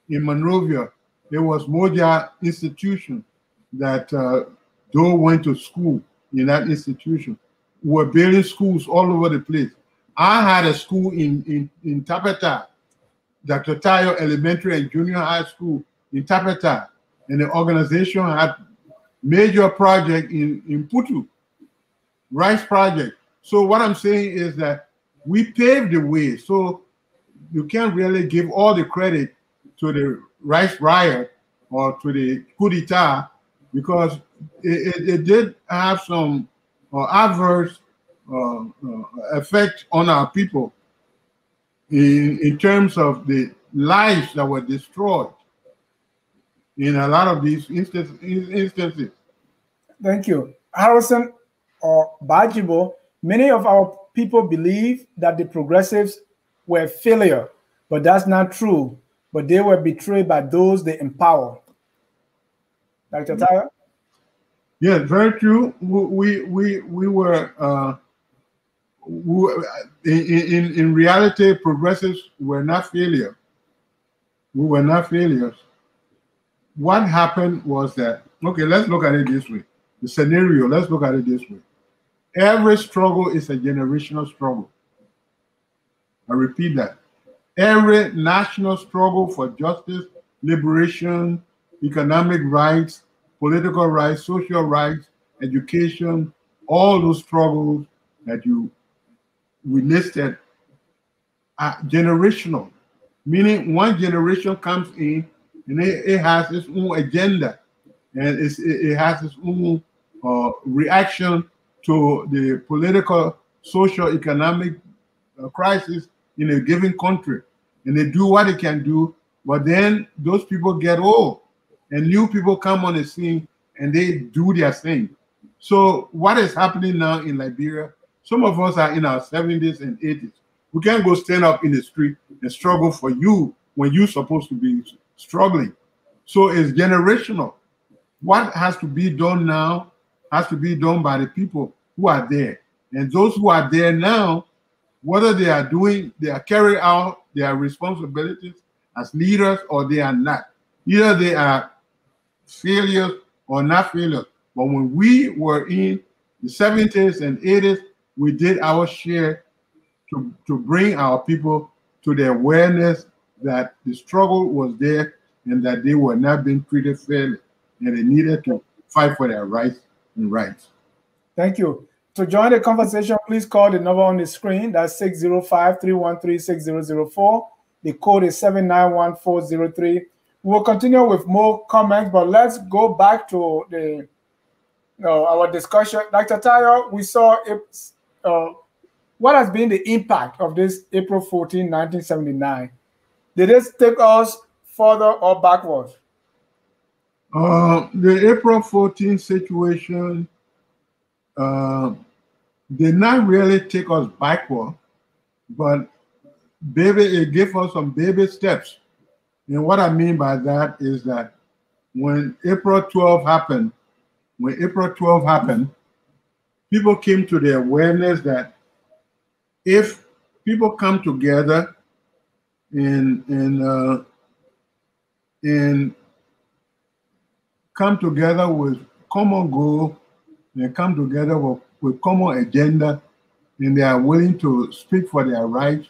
in Monrovia. There was Moja Institution that Doe went to school in that institution. We were building schools all over the place. I had a school in Tapeta, Dr. Taryor Elementary and Junior High School in Tapeta, and the organization had major project in Putu, rice project. So what I'm saying is that we paved the way. So you can't really give all the credit to the Rice Riot or to the coup d'etat, because it did have some adverse effect on our people in terms of the lives that were destroyed in a lot of these instances. Thank you. Harrison or Bajibo, many of our people believe that the progressives were failure, but that's not true. But they were betrayed by those they empower. Dr. Taryor? Yeah, very true. We were in reality, progressives were not failure. We were not failures. What happened was that, okay, let's look at it this way. The scenario, let's look at it this way. Every struggle is a generational struggle. I repeat that. Every national struggle for justice, liberation, economic rights, political rights, social rights, education, all those struggles that we listed are generational, meaning one generation comes in and it has its own agenda, and it has its own reaction to the political, social, economic crisis in a given country, and they do what they can do. But then those people get old, and new people come on the scene, and they do their thing. So what is happening now in Liberia? Some of us are in our 70s and 80s. We can't go stand up in the street and struggle for you when you're supposed to be struggling. So it's generational. What has to be done now has to be done by the people who are there. And those who are there now, whether they are carrying out their responsibilities as leaders or they are not. Either they are failures or not failures. But when we were in the 70s and 80s, we did our share to bring our people to the awareness that the struggle was there and that they were not being treated fairly, and they needed to fight for their rights and rights. Thank you. To join the conversation, please call the number on the screen. That's 605-313-6004. The code is 791403. We'll continue with more comments, but let's go back to the our discussion. Dr. Taryor, we saw it, what has been the impact of this April 14, 1979? Did this take us further or backwards? The April 14 situation did not really take us backward, but it gave us some baby steps. And what I mean by that is that when April 12 happened, people came to the awareness that if people come together and come together with common goal and come together with common agenda, and they are willing to speak for their rights,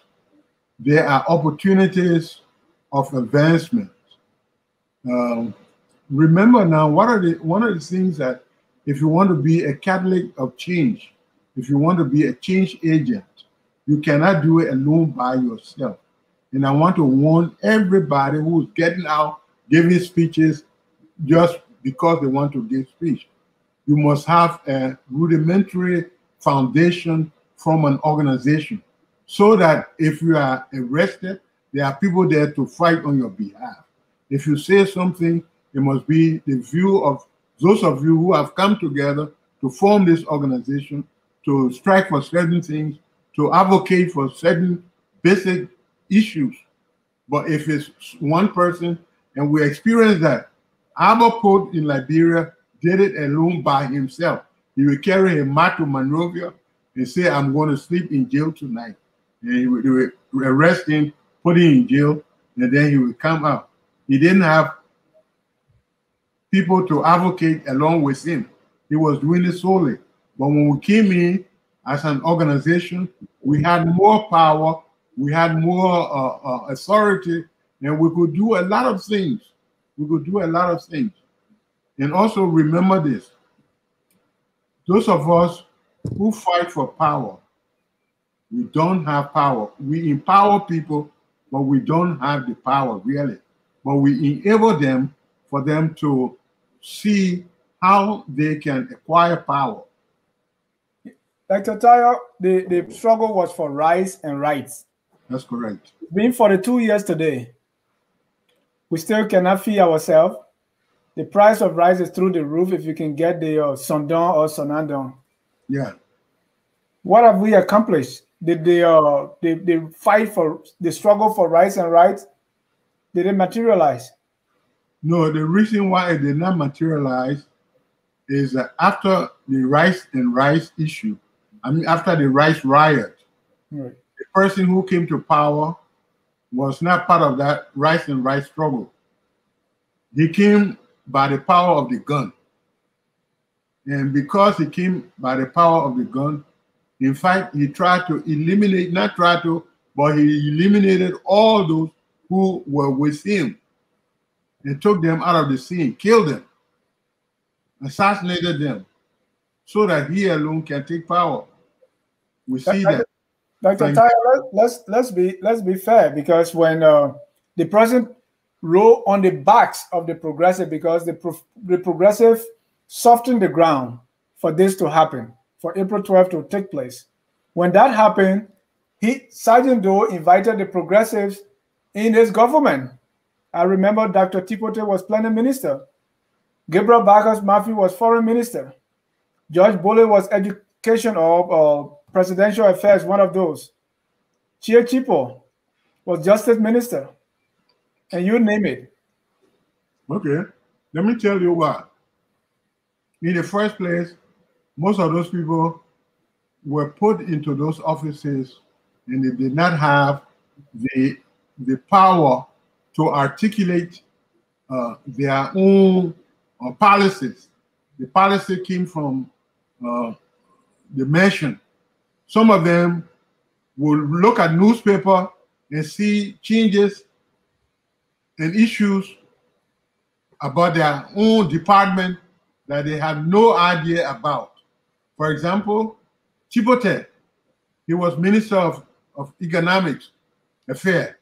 there are opportunities of advancement. Remember now, one of the things that if you want to be a catalyst of change, if you want to be a change agent, you cannot do it alone by yourself. And I want to warn everybody who's getting out giving speeches just because they want to give speech. You must have a rudimentary foundation from an organization so that if you are arrested, there are people there to fight on your behalf. If you say something, it must be the view of those of you who have come together to form this organization, to strike for certain things, to advocate for certain basic issues. But if it's one person, and we experience that, Abba Pope in Liberia did it alone by himself. He would carry a mat to Monrovia and say, I'm going to sleep in jail tonight. And he would arrest him, put him in jail, and then he would come out. He didn't have people to advocate along with him. He was doing it solely. But when we came in as an organization, we had more power, we had more authority, and we could do a lot of things. We could do a lot of things. And also remember this, those of us who fight for power, we don't have power. We empower people, but we don't have the power really. But we enable them for them to see how they can acquire power. Dr. Taryor, the struggle was for rights and rights. That's correct. It's been 42 years today. We still cannot feed ourselves. The price of rice is through the roof if you can get the Sondon or Sonandon. Yeah. What have we accomplished? Did the fight for the struggle for rights and rights, did it materialize? No, the reason why it did not materialize is that after the rice and rice issue, after the rice riot, right, the person who came to power was not part of that rice and rice struggle. He came by the power of the gun. And because he came by the power of the gun, in fact, he tried to eliminate, not try to, but he eliminated all those who were with him and took them out of the scene, killed them, assassinated them, so that he alone can take power. We see that. Dr. Taryor, let's be fair, because when the president rode on the backs of the progressive, because the progressive softened the ground for this to happen, for April 12 to take place. When that happened, Sergeant Doe invited the progressives in his government. I remember Dr. Tipote was planning minister. Gabriel Vargas Murphy was foreign minister. George Bolle was education or presidential affairs, one of those. Chia Chipo was justice minister. And you name it. Okay, let me tell you why. In the first place, most of those people were put into those offices and they did not have the power to articulate their own policies. The policy came from the mansion. Some of them will look at newspaper and see changes and issues about their own department that they have no idea about. For example, Chipote, he was Minister of Economics Affairs,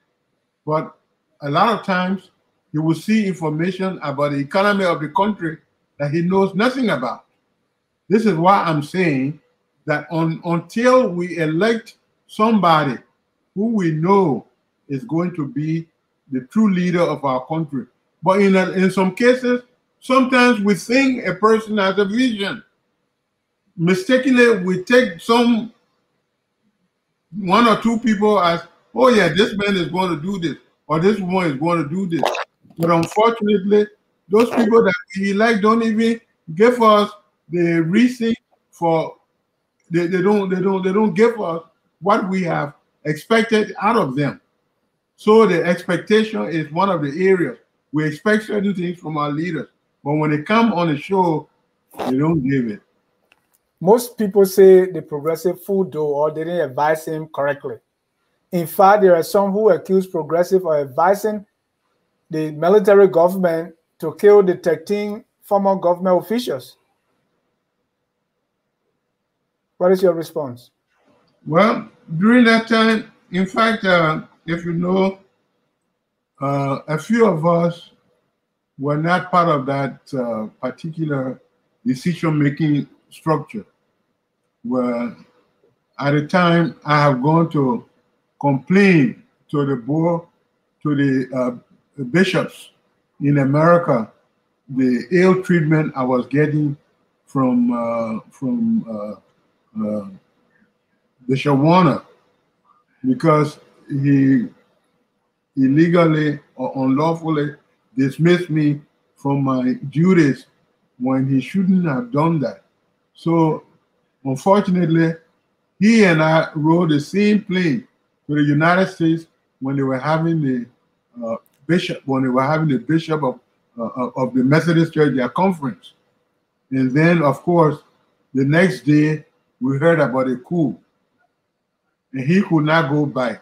but a lot of times he will see information about the economy of the country that he knows nothing about. This is why I'm saying that until we elect somebody who we know is going to be the true leader of our country. But in some cases, sometimes we think a person has a vision. Mistakenly, we take one or two people as, oh yeah, this man is going to do this, or this woman is going to do this. But unfortunately, those people that we elect don't even give us the reason for they don't give us what we have expected out of them. So the expectation is one of the areas we expect certain things from our leaders, but when they come on the show, they don't give it. Most people say the progressive fooled though, or they didn't advise him correctly. In fact, there are some who accuse progressive of advising the military government to kill the 13 former government officials. What is your response? Well, during that time, in fact, if you know, a few of us were not part of that particular decision-making structure. Where at the time I have gone to complain to the board, to the bishops in America, the ill treatment I was getting from Bishop Warner, because he illegally or unlawfully dismissed me from my duties when he shouldn't have done that. So unfortunately, he and I rode the same plane to the United States when they were having the bishop of the Methodist Church, their conference. And then, of course, the next day we heard about a coup, and he could not go back.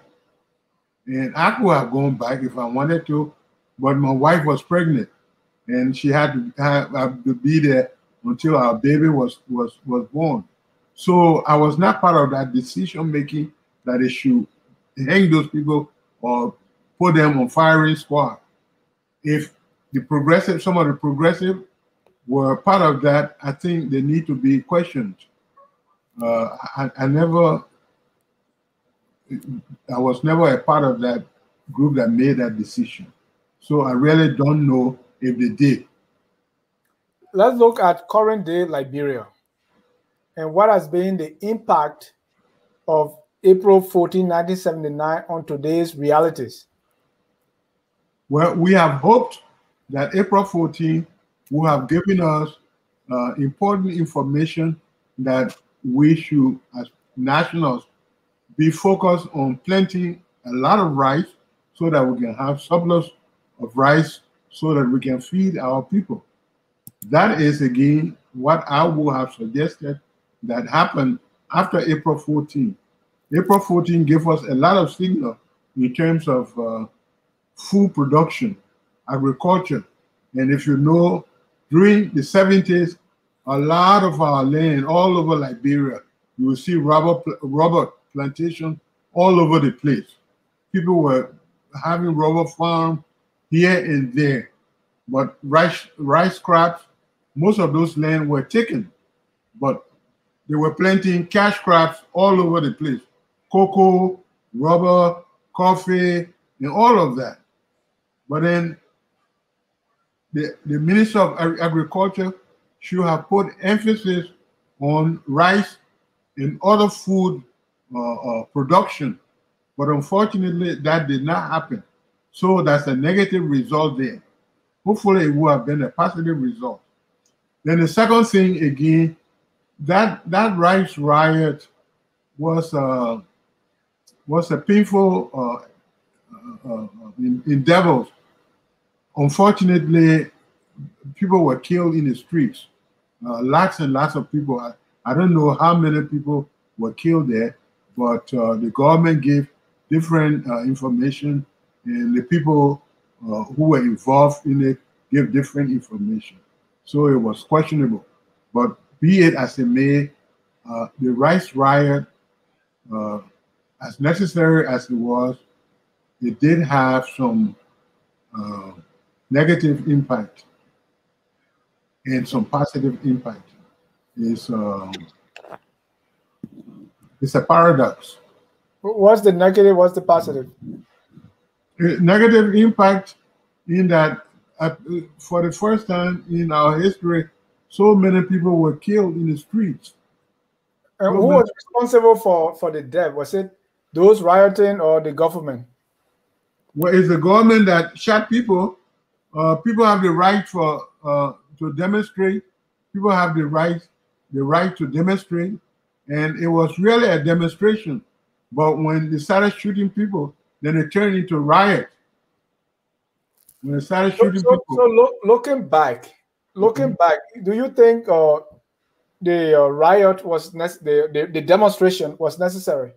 And I could have gone back if I wanted to, but my wife was pregnant, and she had to be there until our baby was born. So I was not part of that decision making that they should hang those people or put them on firing squad. If some of the progressive were part of that, I think they need to be questioned. I was never a part of that group that made that decision. So I really don't know if they did. Let's look at current day Liberia and what has been the impact of April 14, 1979 on today's realities. Well, we have hoped that April 14 will have given us important information that we should, as nationals, be focused on planting a lot of rice so that we can have surplus of rice so that we can feed our people. That is, again, what I would have suggested that happened after April 14. April 14 gave us a lot of signal in terms of food production, agriculture. And if you know, during the 70s, a lot of our land all over Liberia, you will see rubber plantation all over the place. People were having rubber farm here and there, but rice crops, most of those land were taken, but they were planting cash crops all over the place. Cocoa, rubber, coffee, and all of that. But then the Minister of Agriculture should have put emphasis on rice and other food production. But unfortunately, that did not happen. So that's a negative result there. Hopefully, it would have been a positive result. Then the second thing, again, that rice riot was a painful endeavor. Unfortunately, people were killed in the streets. Lots and lots of people. I don't know how many people were killed there, but the government gave different information, and the people who were involved in it gave different information. So it was questionable. But be it as it may, the rice riot, as necessary as it was, it did have some negative impact and some positive impact. It's a paradox. What's the negative? What's the positive? Negative impact in that for the first time in our history, so many people were killed in the streets. And who was responsible for the death? Was it those rioting or the government? Well, it's the government that shot people. People have the right to demonstrate. People have the right to demonstrate, and it was really a demonstration. But when they started shooting people, then it turned into riot. When they started shooting people. So looking back, do you think the riot was the demonstration was necessary?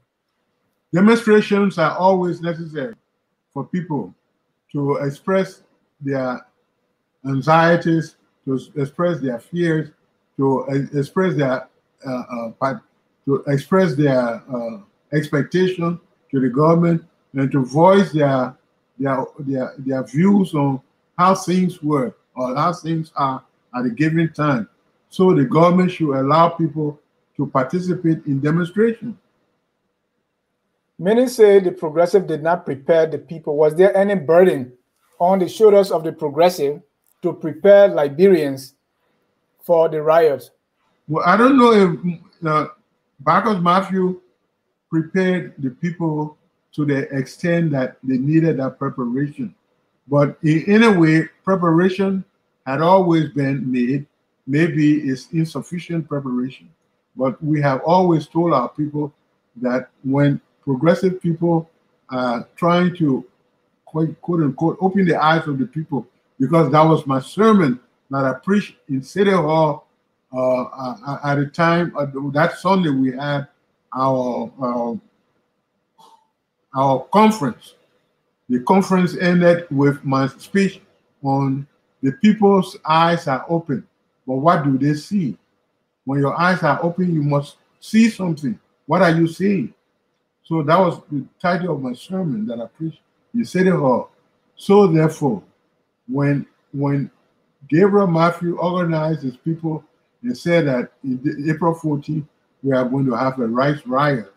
Demonstrations are always necessary for people to express their anxieties, to express their fears, to express their expectation to the government, and to voice their views on how things were or how things are at a given time. So the government should allow people to participate in demonstrations. Many say the progressive did not prepare the people. Was there any burden on the shoulders of the progressive to prepare Liberians for the riot? Well, I don't know if Marcus Matthew prepared the people to the extent that they needed that preparation. But in a way, preparation had always been made. Maybe it's insufficient preparation. But we have always told our people that when progressive people are trying to, quote unquote, open the eyes of the people, because that was my sermon that I preached in City Hall at the time, that Sunday we had our conference. The conference ended with my speech on the people's eyes are open, but what do they see? When your eyes are open, you must see something. What are you seeing? So that was the title of my sermon that I preached in City Hall. So therefore, when Gabriel Matthew organized his people and said that in April 14th, we are going to have a riot.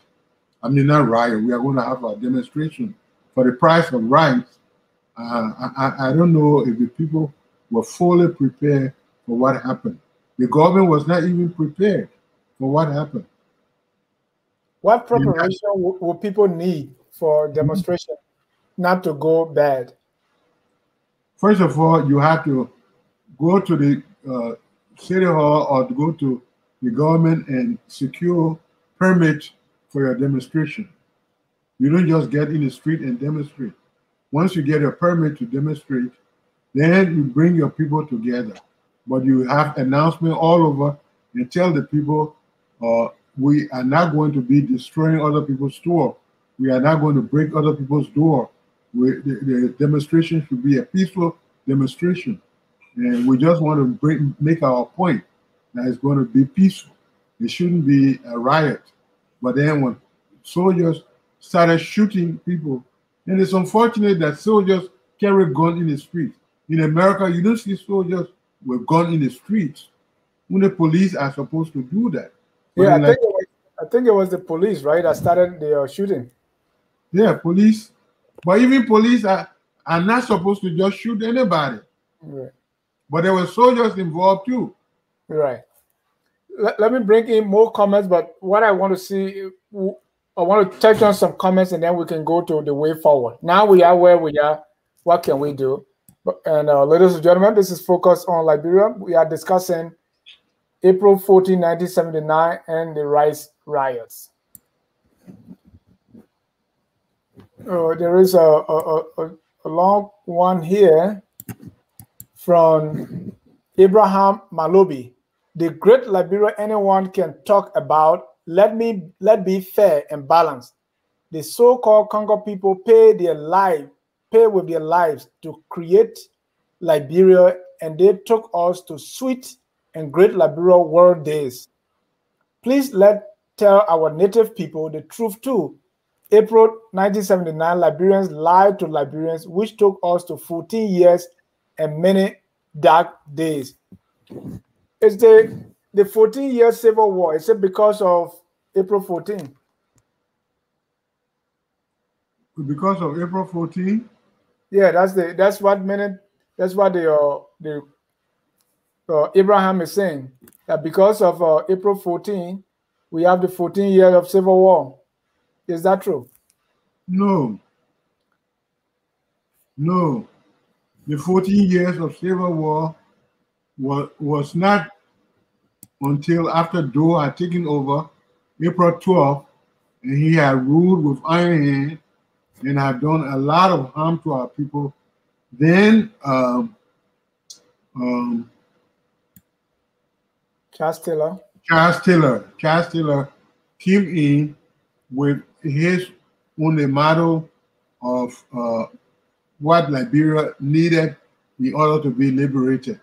I mean, not riot, we are going to have a demonstration for the price of rights. I don't know if the people were fully prepared for what happened. The government was not even prepared for what happened. What preparation will people need for demonstration not to go bad? First of all, you have to go to the City Hall or to go to the government and secure permits for your demonstration. You don't just get in the street and demonstrate. Once you get a permit to demonstrate, then you bring your people together. But you have announcement all over and tell the people, we are not going to be destroying other people's store. We are not going to break other people's door. The demonstration should be a peaceful demonstration. And we just want to make our point that it's going to be peaceful. It shouldn't be a riot. But then when soldiers started shooting people, and it's unfortunate that soldiers carry guns in the streets. In America, you don't see soldiers with guns in the streets. When the police are supposed to do that. But yeah, I think it was the police, right, that started the shooting. Yeah, police. But even police are not supposed to just shoot anybody. Right. But there were soldiers involved too. Right. Let me bring in more comments, but what I want to see, I want to touch on some comments and then we can go to the way forward. Now we are where we are. What can we do? And ladies and gentlemen, this is Focus on Liberia. We are discussing April 14, 1979 and the rice riots. There is a long one here from Abraham Malobi. The great Liberia anyone can talk about, let be fair and balanced. The so-called Congo people pay with their lives to create Liberia, and they took us to sweet and great Liberia world days. Please tell our native people the truth too. April 1979, Liberians lied to Liberians, which took us to 14 years and many dark days. Is the 14-year civil war, is it because of April 14? Because of April 14? Yeah, that's what the Abraham is saying, that because of April 14, we have the 14 years of civil war. Is that true? No. No. The 14 years of civil war was not until after Doe had taken over, April 12th, and he had ruled with iron hand and had done a lot of harm to our people. Then Charles Taylor came in with his own model of what Liberia needed in order to be liberated.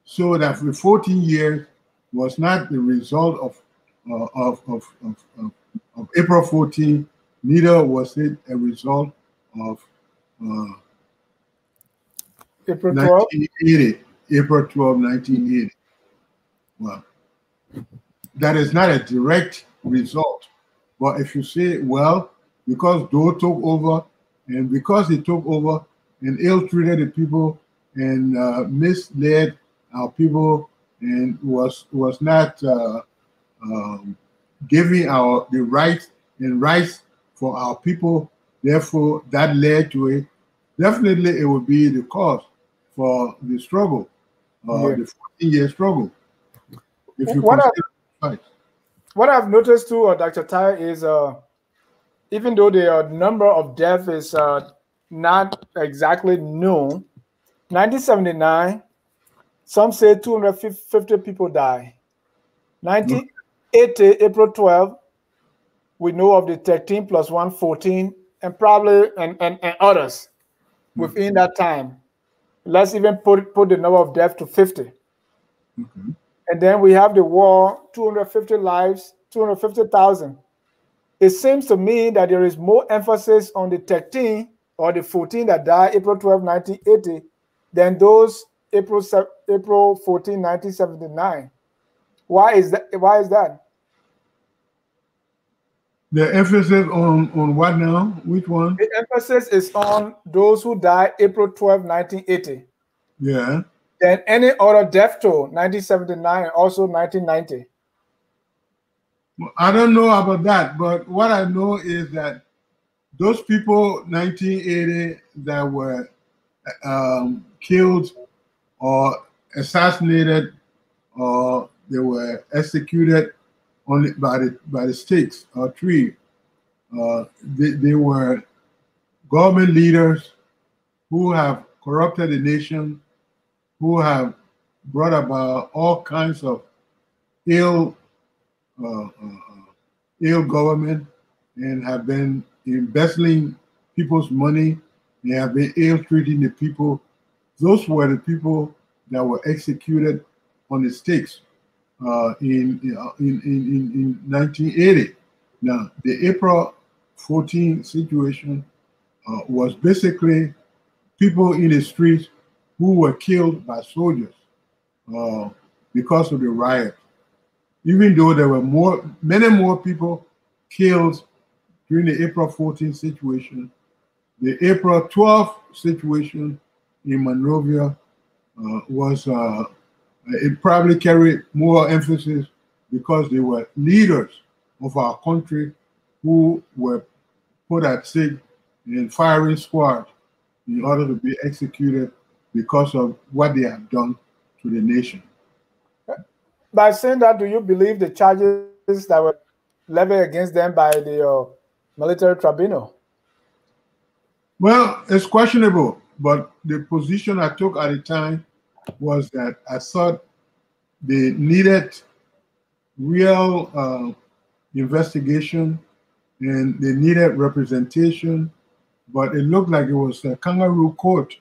So that the 14 years was not the result of April 14, neither was it a result of April 12? 1980, April 12, 1980. Well, that is not a direct result. But if you say, well, because Doe took over, and because he took over and ill-treated the people and misled our people and was not giving the rights for our people, therefore that led to it. Definitely, it would be the cause for the struggle, the 14-year struggle. If you what I've noticed too, Dr. Taryor, is even though the number of deaths is not exactly known, 1979, some say 250 people die. 1980, April 12, we know of the 13 plus 1, 14, and probably and others within that time. Let's even put the number of deaths to 50. And then we have the war, 250 lives, 250,000. It seems to me that there is more emphasis on the 13 or the 14 that died April 12, 1980 than those April 14, 1979. Why is that? The emphasis on what now? Which one? The emphasis is on those who died April 12, 1980. Yeah. Then any other death toll, 1979, also 1990. Well, I don't know about that, but what I know is that those people, 1980, that were killed or assassinated or they were executed by the stakes or tree, they were government leaders who have corrupted the nation, who have brought about all kinds of ill government and have been embezzling people's money. They have been ill-treating the people. Those were the people that were executed on the stakes in 1980. Now, the April 14 situation was basically people in the streets who were killed by soldiers because of the riot. Even though there were many more people killed during the April 14 situation, the April 12 situation in Monrovia it probably carried more emphasis because they were leaders of our country who were put at stake in firing squad in order to be executed because of what they have done to the nation. By saying that, do you believe the charges that were levied against them by the military tribunal? Well, it's questionable, but the position I took at the time was that I thought they needed real investigation and they needed representation, but it looked like it was a kangaroo court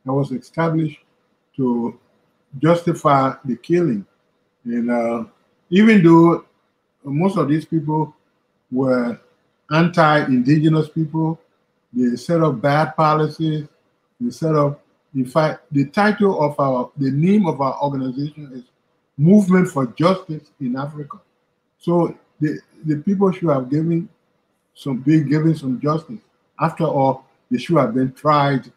that was established to justify the killing. And even though most of these people were anti-indigenous people, they set up bad policies, they set up In fact, the title of the name of our organization is Movement for Justice in Africa. So the people should have given some justice. After all, they should have been tried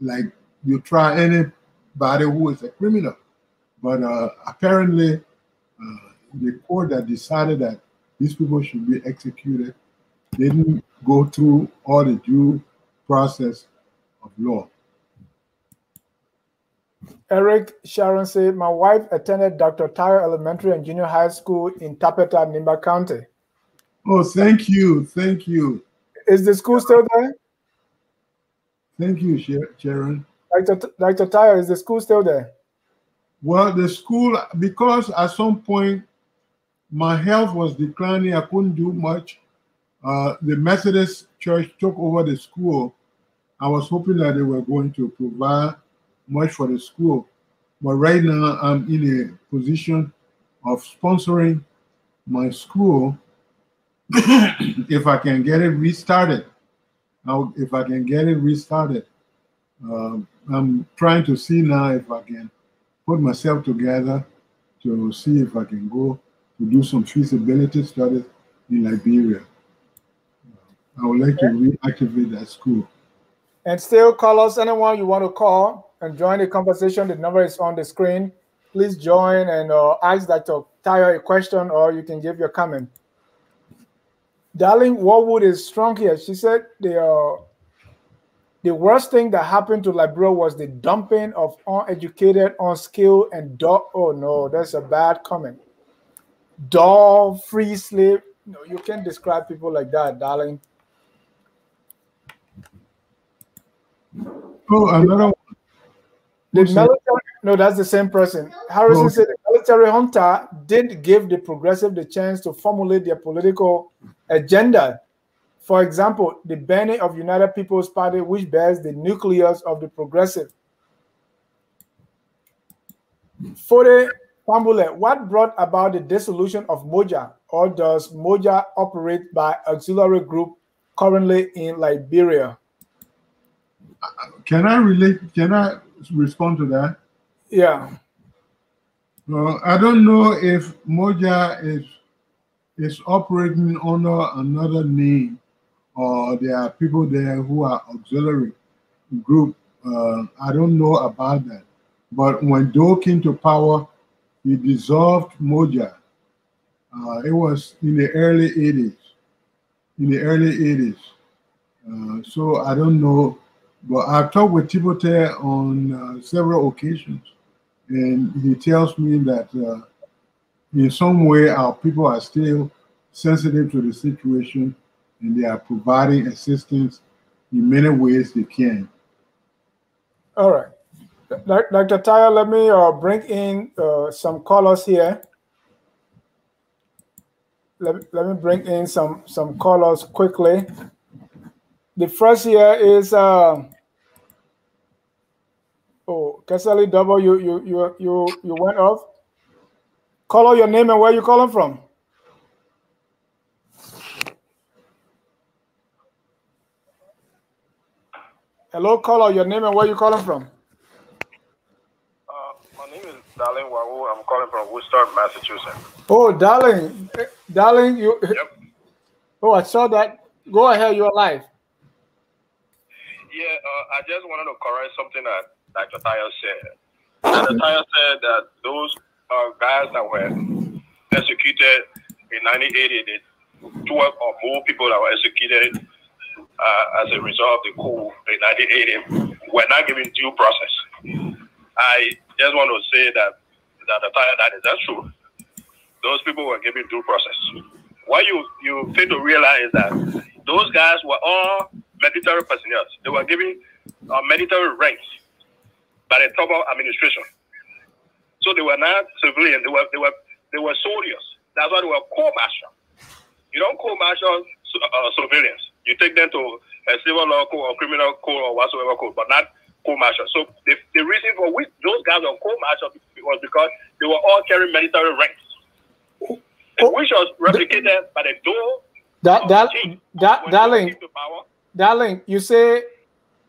like you try anybody who is a criminal. But apparently, the court that decided that these people should be executed didn't go through all the due process of law. Eric Sharon said, my wife attended Dr. Taryor Elementary and Junior High School in Tapeta, Nimba County. Oh, thank you. Thank you. Is the school still there? Thank you, Sharon. Dr. Taryor, is the school still there? Well, the school, because at some point my health was declining, I couldn't do much. The Methodist Church took over the school. I was hoping that they were going to provide much for the school. But right now, I'm in a position of sponsoring my school if I can get it restarted. If I can get it restarted, I'm trying to see now if I can put myself together to see if I can go to do some feasibility studies in Liberia. I would like to reactivate that school. And still call us, anyone you want to call and join the conversation. The number is on the screen. Please join and ask Dr. Taryor a question, or you can give your comment. Darling Warwood is strong here. She said the worst thing that happened to Liberia was the dumping of uneducated, unskilled, and oh no, that's a bad comment. Free slave. No, you can't describe people like that, darling. Oh, another one. The military, no, that's the same person. Harrison said the military junta did give the progressive the chance to formulate their political agenda. For example, the banning of United People's Party, which bears the nucleus of the progressive. Fode Pambule, what brought about the dissolution of Moja, or does Moja operate by auxiliary group currently in Liberia? Can I respond to that? Yeah. Well, I don't know if Moja is operating under another name, or there are people there who are auxiliary group. I don't know about that. But when Doe came to power, he dissolved Moja. It was in the early 80s. So I don't know. But I've talked with Tibote on several occasions, and he tells me that in some way our people are still sensitive to the situation, and they are providing assistance in many ways they can. All right. Dr. Taryor, let me bring in some callers here. Let me bring in some callers quickly. The first here is oh, Casali Double, you went off. Caller, your name and where you calling from? Hello, caller, your name and where you calling from? My name is Darling Wawu. I'm calling from Worcester, Massachusetts. Oh, Darling, you. Yep. Oh, I saw that. Go ahead, you're live. Yeah, I just wanted to correct something that Dr. Taryor said. Dr. Taryor said that those guys that were executed in 1980, the 12 or more people that were executed as a result of the coup in 1980 were not given due process. I just want to say that Dr. Taryor, that's true. Those people were given due process. What you fail to realize is that those guys were all military personnel. They were given military ranks by the top administration. So they were not civilians. They were soldiers. That's why they were court-martial. You don't court-martial civilians. You take them to a civil law court or criminal court or whatsoever court, but not court-martial. So the reason for which those guys were court-martial was because they were all carrying military ranks, which was replicated by the Doe. Darling, you say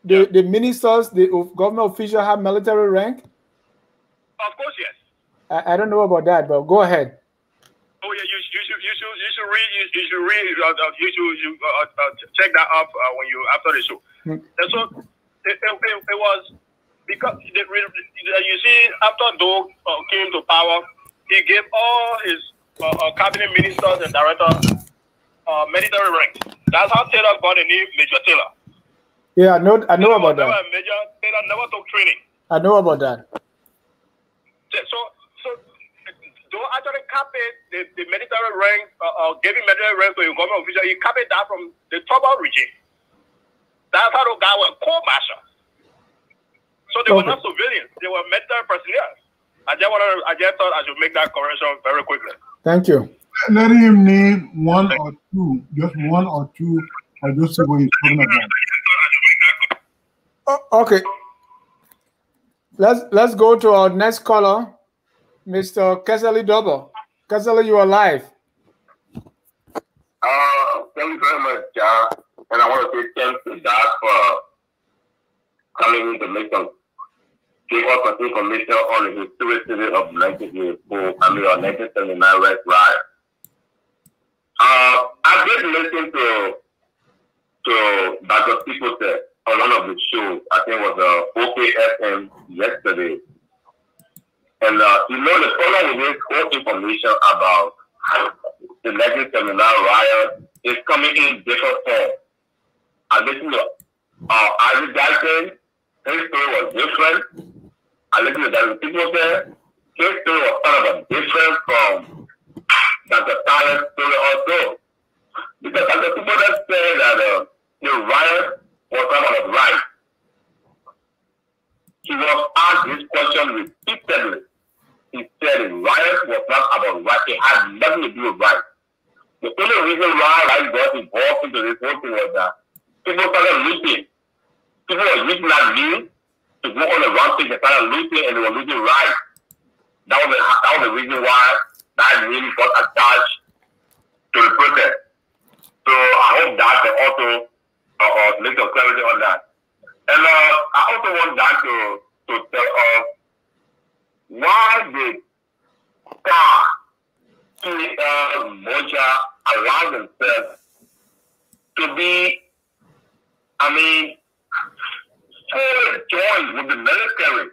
the ministers, the government official have military rank? Of course, yes. I don't know about that, but go ahead. Oh yeah, you should check that up when you after the show. And so it was because you see after Doe came to power, he gave all his cabinet ministers and directors military ranks. That's how Taylor got the name Major Taylor. Yeah, I know about that. Major Taylor never took training. I know about that. So Doe actually copied the military rank, giving military rank to a government official. He copied that from the Tribal regime. That's how the guy was court-martial. So they were not civilians; they were military personnel. I just thought I should make that correction very quickly. Thank you. Let him name one or two, just one or two, or just what he's talking about. Okay. Let's go to our next caller, Mr. Kesali Double. Kesali, you are live. Thank you very much, John. And I want to say thanks to God for coming to make us give us some information on the historicity of 1979 Red Riot. I did listen to Dr. Peopleton on one of the shows. I think it was OKFM yesterday. And the problem with this whole information about the 1979 riot is coming in different form. I listened to Isaac Jackson, his story was different. I listened to Dr. Peopleton, his story was kind of different from Dr. Tyler's story also. Because Dr. Peopleton said that the riot was about right. He was asked this question repeatedly. He said the riot was not about right. It had nothing to do with right. The only reason why riot got involved into this whole thing was that people started looting. People were using that means to go on the wrong thing. They started looting and they were losing rights. That was the reason why that name got attached to the protest. So I hope that can also make some clarity on that. And I also want that to tell us why did Moja allow themselves to be, fully joined with the military,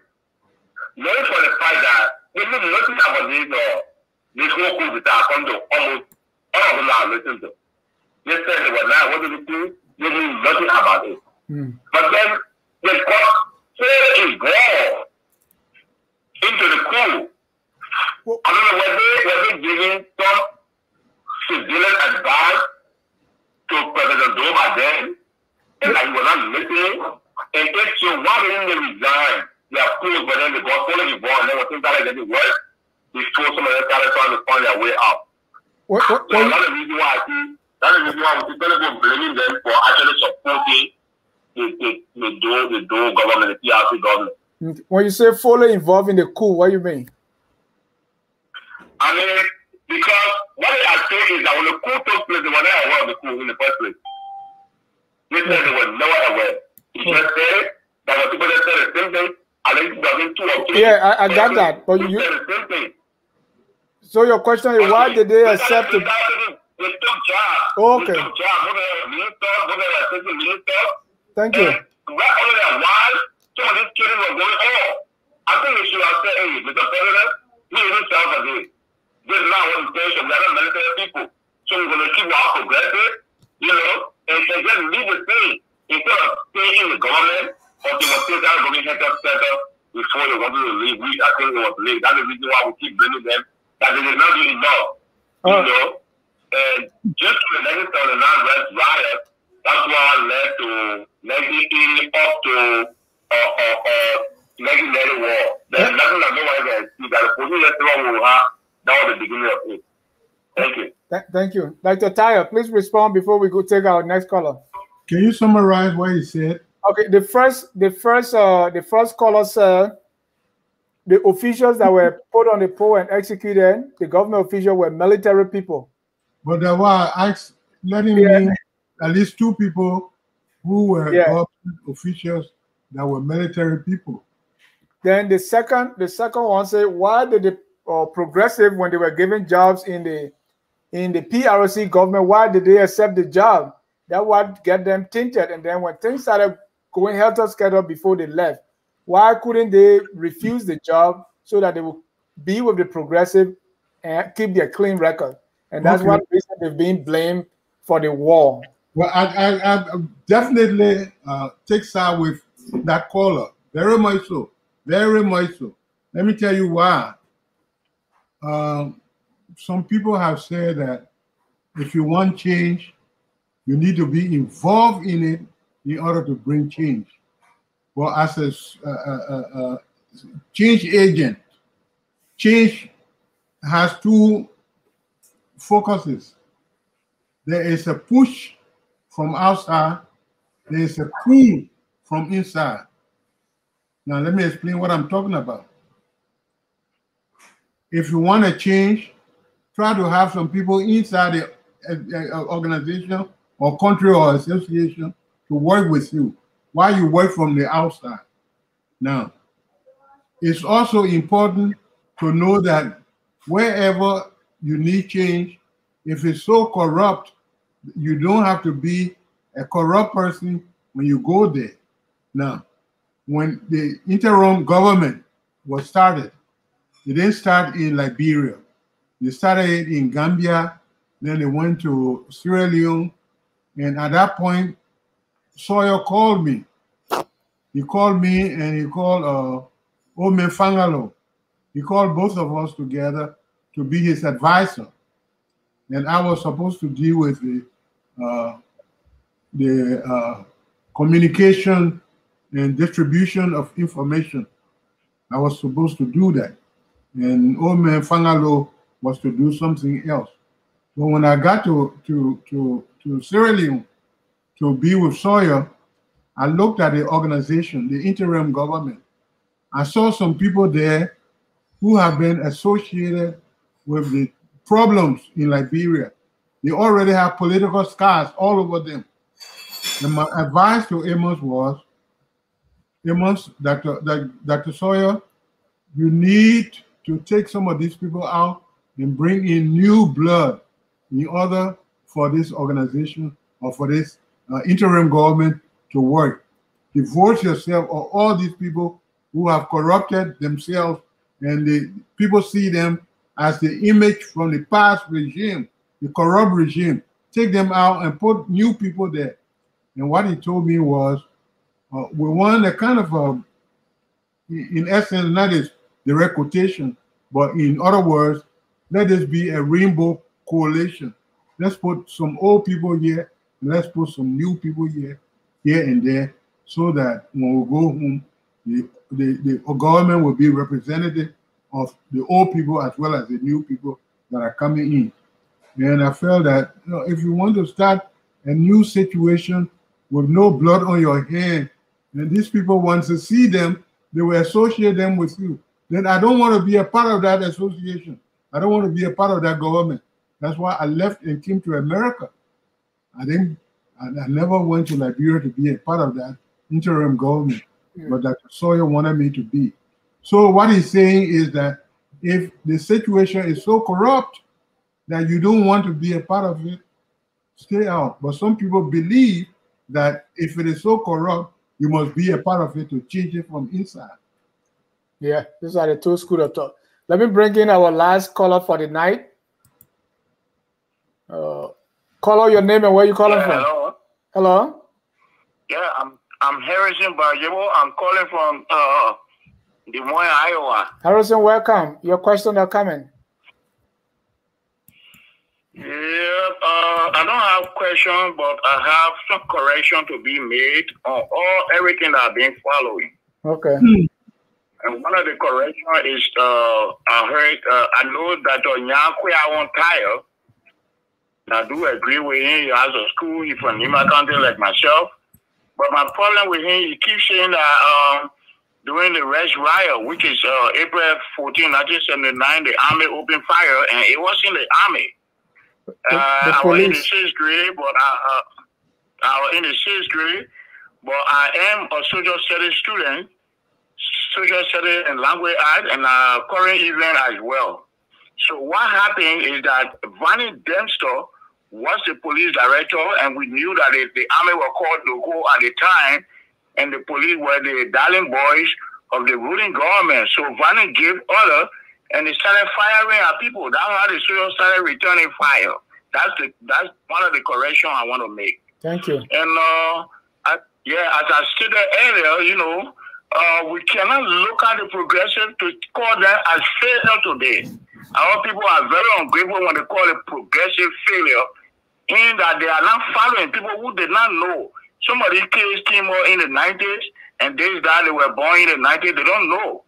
knowing for the fact that they knew nothing about this whole coup d'etat come to almost all of them are listening to. They said they were not what did they do? They knew nothing about it. But then they got fully involved into the coup. I don't know, were they giving some civilian advice to President Doe then? And that he was not listening? And if so, why didn't they resign? They are cool, but then they got fully involved, and then when things started getting worse, they told some of them started trying to find their way out. So that's the reason why we see people blaming them for actually supporting the Doe government, the PRC government. When you say fully involved in the coup, what do you mean? Because what I say is that when the coup took place, they were not aware of the coup in the first place. They said they were never aware. You just said that when people said the same thing, I think there have been 2 or 3. Yeah, I got that. But you said the same thing. So your question is, why did they accept it? They took jobs. Okay. They took jobs. Whether minister. Thank you. Right under that, why some of these children were going on? I think they should have said, hey, Mr. President, we even self again. This is not one station. We are not military people. So we're going to keep our progressive, and just leave the thing. Instead of staying in the government, or they were still going to get settled before they wanted to leave, which I think it was late. That's the reason why we keep blaming them, that they did not do enough. And just to the 1979 Red Riot, that's what led to 1980 up to 1990 war. There's nothing that no one ever see that the police restaurant will have. That was the beginning of it. Thank you. Thank you. Dr. Taryor, please respond before we go take our next caller. Can you summarize what he said? Okay, the first caller said the officials that were put on the pole and executed, the government officials were military people. But that's why I asked, let him name at least 2 people who were Yeah. government officials that were military people. Then the second one said, why did the progressive, when they were given jobs in the PRC government, why did they accept the job? That what get them tainted. And then when things started going helter-skelter before they left, why couldn't they refuse the job so that they would be with the progressive and keep their clean record? And that's one reason they've been blamed for the war. Well, I definitely take side with that caller. Very much so. Very much so. Let me tell you why. Some people have said that if you want change, you need to be involved in it in order to bring change. Well, as a change agent, change has two focuses. There is a push from outside, there is a pull from inside. Now, let me explain what I'm talking about. If you want to change, try to have some people inside the organization or country or association to work with you while you work from the outside. Now, it's also important to know that wherever you need change, if it's so corrupt, you don't have to be a corrupt person when you go there. Now, when the interim government was started, it didn't start in Liberia. They started in Gambia, then they went to Sierra Leone, and at that point, Sawyer called me. He called me and he called Ome Fangalo. He called both of us together to be his advisor. And I was supposed to deal with the communication and distribution of information. I was supposed to do that. And Ome Fangalo was to do something else. So when I got to Sierra Leone to be with Sawyer, I looked at the organization, the interim government. I saw some people there who have been associated with the problems in Liberia. They already have political scars all over them. And my advice to Amos was, Amos, Dr. Sawyer, you need to take some of these people out and bring in new blood in order for this organization or for this interim government to work. Divorce yourself of all these people who have corrupted themselves, and the people see them as the image from the past regime, the corrupt regime. Take them out and put new people there. And what he told me was, we want a kind of, in essence, not as direct quotation, but in other words, let this be a rainbow coalition. Let's put some old people here, and let's put some new people here and there, so that when we go home, the government will be representative of the old people as well as the new people that are coming in. And I felt that, you know, if you want to start a new situation with no blood on your hand, and these people want to see them, they will associate them with you. Then I don't want to be a part of that association. I don't want to be a part of that government. That's why I left and came to America. I never went to Liberia to be a part of that interim government, but Dr. Sawyer wanted me to be. So what he's saying is that if the situation is so corrupt that you don't want to be a part of it, stay out. But some people believe that if it is so corrupt, you must be a part of it to change it from inside. Yeah, these are the two schools of thought. Let me bring in our last caller for the night. Caller, your name and where you calling from? Hello. Hello. Yeah, I'm Harrison Barjebo. I'm calling from Des Moines, Iowa. Harrison, welcome. Your question or comment? Yeah, I don't have question, but I have some correction to be made on everything that I've been following. Okay. And one of the correction is I know that Kwiawon Taryor. I do agree with him. He has a school. He's from Nima County like myself. But my problem with him, he keeps saying that during the Riot, which is April 14, 1979, the army opened fire, and it was in the army. I was in the 6th grade, but I was in the 6th grade, but I am a social studies student, social studies and language art, and current event as well. So what happened is that Vanny Dempster was the police director, and we knew that the army were called to go at the time, and the police were the darling boys of the ruling government. So Vanny gave order, and they started firing at people. That's how the soldiers started returning fire. That's one of the corrections I want to make. Thank you. And as I stated earlier, you know, we cannot look at the progressive to call them as failure today. Our people are very ungrateful when they call it progressive failure, in that they are not following people who did not know. Some of these kids came out in the 90s, and they were born in the 90s, they don't know.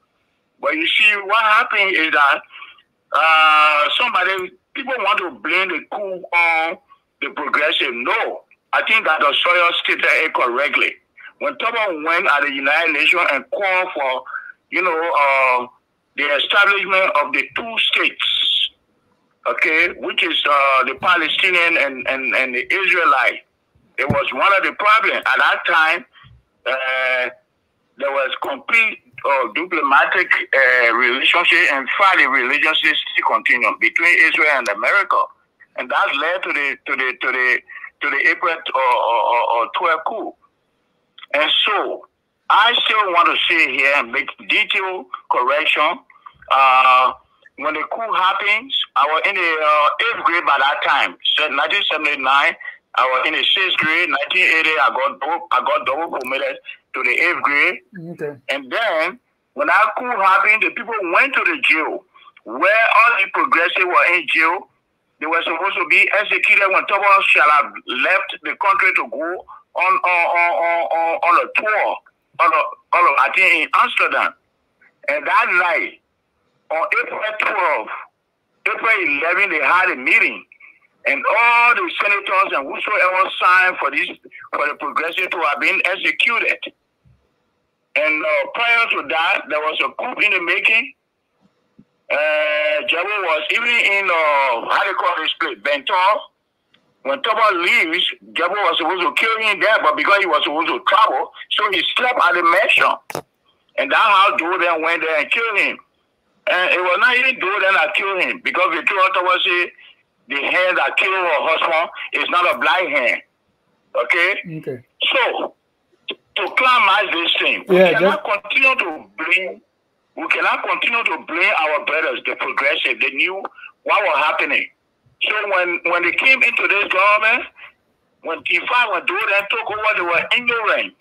But you see, what happened is that people want to blame the coup on the progressive. No, I think that the Sawyer stated it correctly. When Tubman went at the United Nations and called for, you know, the establishment of the 2 states, okay, which is the Palestinian and the Israelite, it was one of the problems. At that time, there was complete diplomatic relationship, and the relationship still continued between Israel and America, and that led to the April 12 coup. And so I still want to say here and make detailed correction. When the coup happens, I was in the 8th grade by that time. So 1979, I was in the 6th grade. 1980, I got double promoted to the 8th grade. Okay. And then when that coup happened, the people went to the jail where all the progressives were in jail. They were supposed to be executed when Tubman shall have left the country to go on a tour, I think in Amsterdam. And that night, on April 12, April 11, they had a meeting, and all the senators and whosoever signed for the progressive to have been executed. And prior to that, there was a coup in the making. Jabo was even in, how they call this place, Bentor. When Tubman leaves, Jabo was supposed to kill him there, but because he was supposed to travel, so he slept at the mansion. And that's how Jordan went there and killed him. And it was not even Jordan that killed him, because the truth was the hand that killed her husband is not a black hand. Okay? So, to climax this thing, we cannot continue to blame our brothers, the progressive. They knew what was happening. So when they came into this government, when Jordan took over, they were ignorant,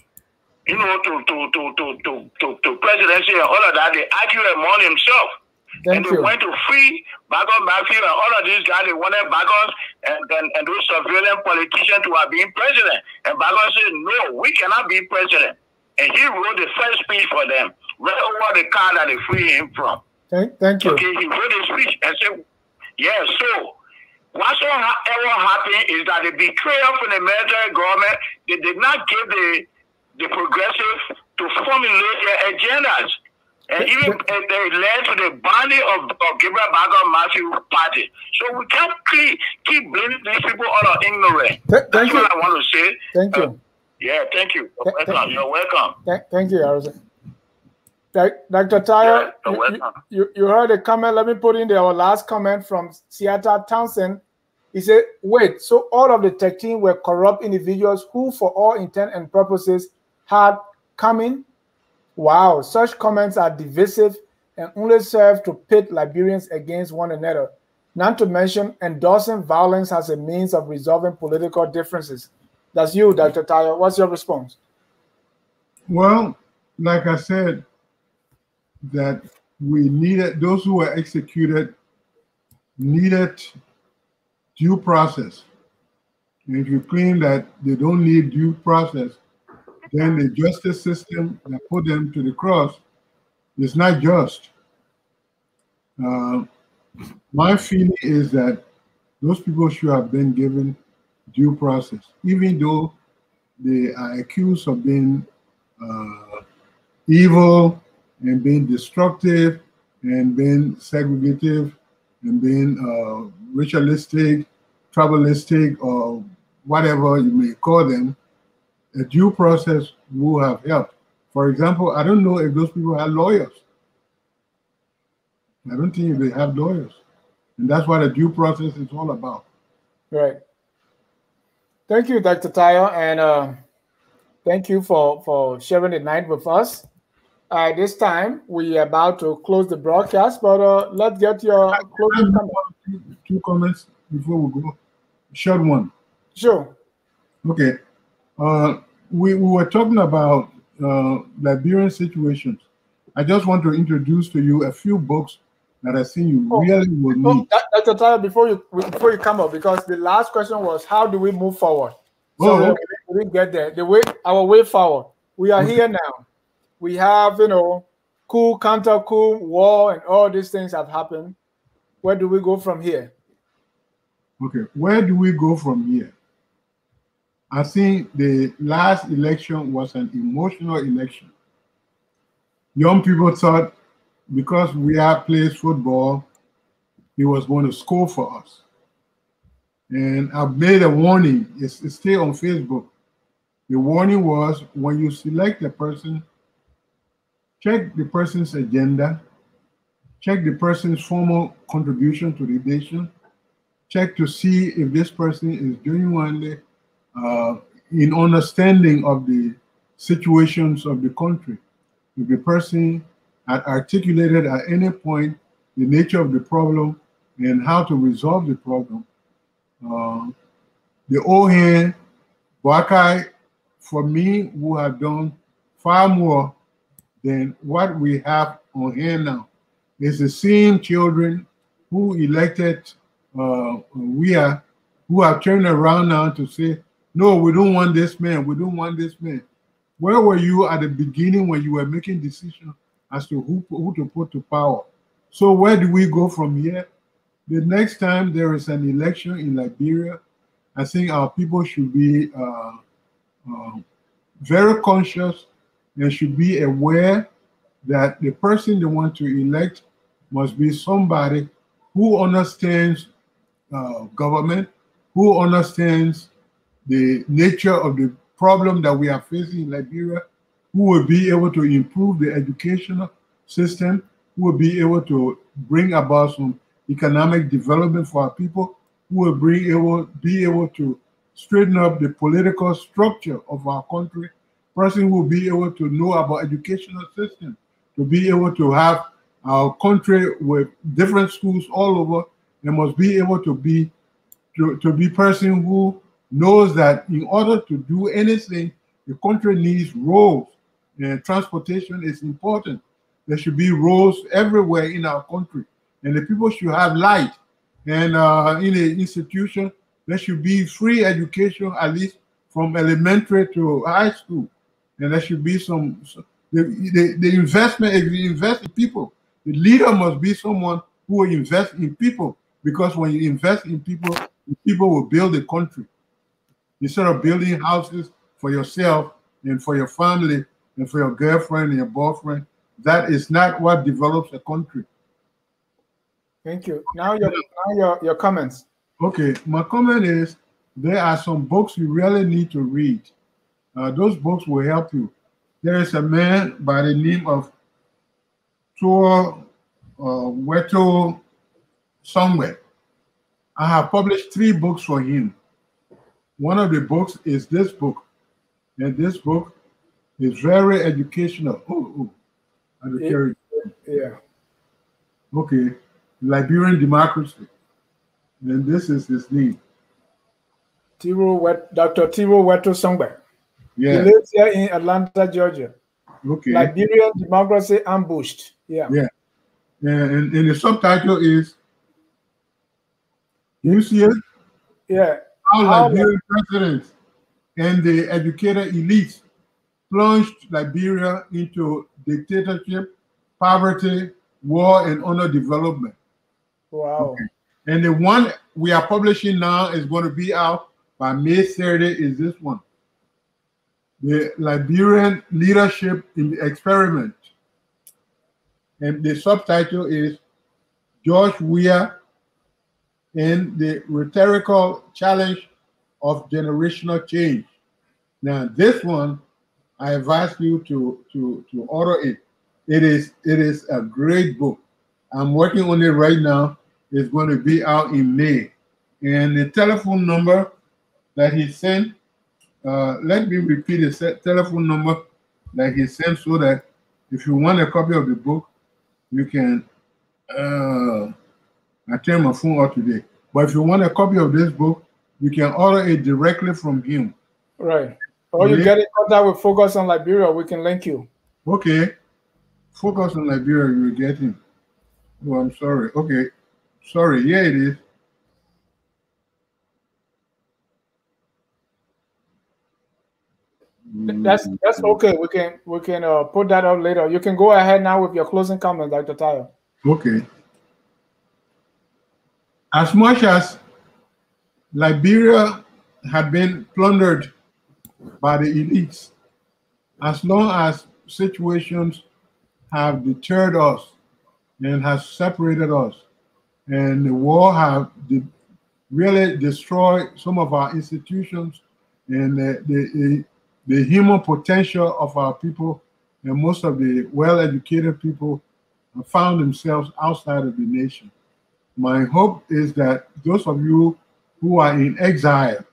you know, to presidency and all of that. They argued among themselves. And they went to free Bagon Matthew and all of these guys. They wanted Bagon and those surveillance politicians to have been president. And Bagon said, no, we cannot be president. And he wrote the first speech for them, right over the car that they freed him from. Thank you. Okay, he wrote a speech and said, yeah, so whatsoever happened is that the betrayal from the military government, they did not give the progressive to formulate their agendas. And even they led to the banning of Gabriel Bagon Matthew party. So we can't keep blaming these people all are ignorant. That's what I want to say. Thank you. Yeah, thank you. You're welcome. Thank you, Harrison. Dr. Taryor, you heard a comment. Let me put in our last comment from Seattle Townsend. He said, wait, so all of the 13 were corrupt individuals who, for all intent and purposes, had come in? Wow, such comments are divisive and only serve to pit Liberians against one another, not to mention endorsing violence as a means of resolving political differences. That's you, Dr. Taryor. What's your response? Well, like I said, that we needed, those who were executed needed due process. And if you claim that they don't need due process, then the justice system that put them to the cross is not just. My feeling is that those people should have been given due process, even though they are accused of being evil and being destructive and being segregative and being ritualistic, tribalistic, or whatever you may call them. a due process would have helped. For example, I don't know if those people have lawyers. I don't think they have lawyers. And that's what a due process is all about. Right. Thank you, Dr. Taryor, and thank you for sharing the night with us. This time, we are about to close the broadcast, but let's get your closing comments. Two comments before we go. Short one. Sure. Okay. We were talking about Liberian situations. I just want to introduce to you a few books that I think you really will need. Dr. Taryor, before you come up, because the last question was how do we move forward? So okay. we didn't get there. Our way forward. We are here now. We have, coup, counter coup, war, and all these things have happened. Where do we go from here? Okay, where do we go from here? I think the last election was an emotional election. Young people thought because we have played football, he was going to score for us. And I've made a warning. It's still on Facebook. The warning was when you select a person, check the person's agenda, check the person's formal contribution to the nation, check to see if this person is genuinely in understanding of the situations of the country. If the person had articulated at any point the nature of the problem and how to resolve the problem. The old hand, Boakai, for me, would have done far more than what we have on hand now. It's the same children who elected who have turned around now to say, no, we don't want this man, we don't want this man. Where were you at the beginning when you were making decisions as to who to put to power? So where do we go from here? The next time there is an election in Liberia, I think our people should be very conscious and should be aware that the person they want to elect must be somebody who understands government, who understands the nature of the problem that we are facing in Liberia, who will be able to improve the educational system, who will be able to bring about some economic development for our people, who will be able to straighten up the political structure of our country, person who will be able to know about educational system, to be able to have our country with different schools all over. They must be able to be person who knows that in order to do anything, the country needs roads, and transportation is important. There should be roads everywhere in our country, and the people should have light. And in an institution, there should be free education, at least from elementary to high school. And there should be the investment. If you invest in people, the leader must be someone who will invest in people, because when you invest in people, the people will build the country. Instead of building houses for yourself and for your family and for your girlfriend and your boyfriend, that is not what develops a country. Thank you. Now your comments. Okay, my comment is there are some books you really need to read. Those books will help you. There is a man by the name of Taryor Weto somewhere. I have published 3 books for him. One of the books is this book, and this book is very educational. Yeah. Okay, Liberian Democracy, and this is his name. Dr. Taryor Weto somewhere. Yeah. He lives here in Atlanta, Georgia. Okay. Liberian Democracy Ambushed. Yeah. Yeah. And the subtitle is, can you see it? Yeah. How Liberian presidents and the educated elites plunged Liberia into dictatorship, poverty, war, and underdevelopment. Wow. Okay. And the one we are publishing now is going to be out by May 30 is this one. The Liberian Leadership in the Experiment. And the subtitle is George Weah and the Rhetorical Challenge of Generational Change. Now, this one, I advise you to order it. It is a great book. I'm working on it right now. It's going to be out in May. And the telephone number that he sent, let me repeat the telephone number that he sent so that if you want a copy of the book, you can, I turned my phone off today. But if you want a copy of this book, you can order it directly from him. Right. Or you get in contact with Focus on Liberia, we can link you. Okay. Focus on Liberia, you will get him. Oh, I'm sorry. Okay. Sorry. Yeah, it is. That's okay. We can put that out later. You can go ahead now with your closing comment, Dr. Taryor. Okay. As much as Liberia had been plundered by the elites, as long as situations have deterred us and has separated us, and the war have really destroyed some of our institutions and the human potential of our people, and most of the well-educated people have found themselves outside of the nation. My hope is that those of you who are in exile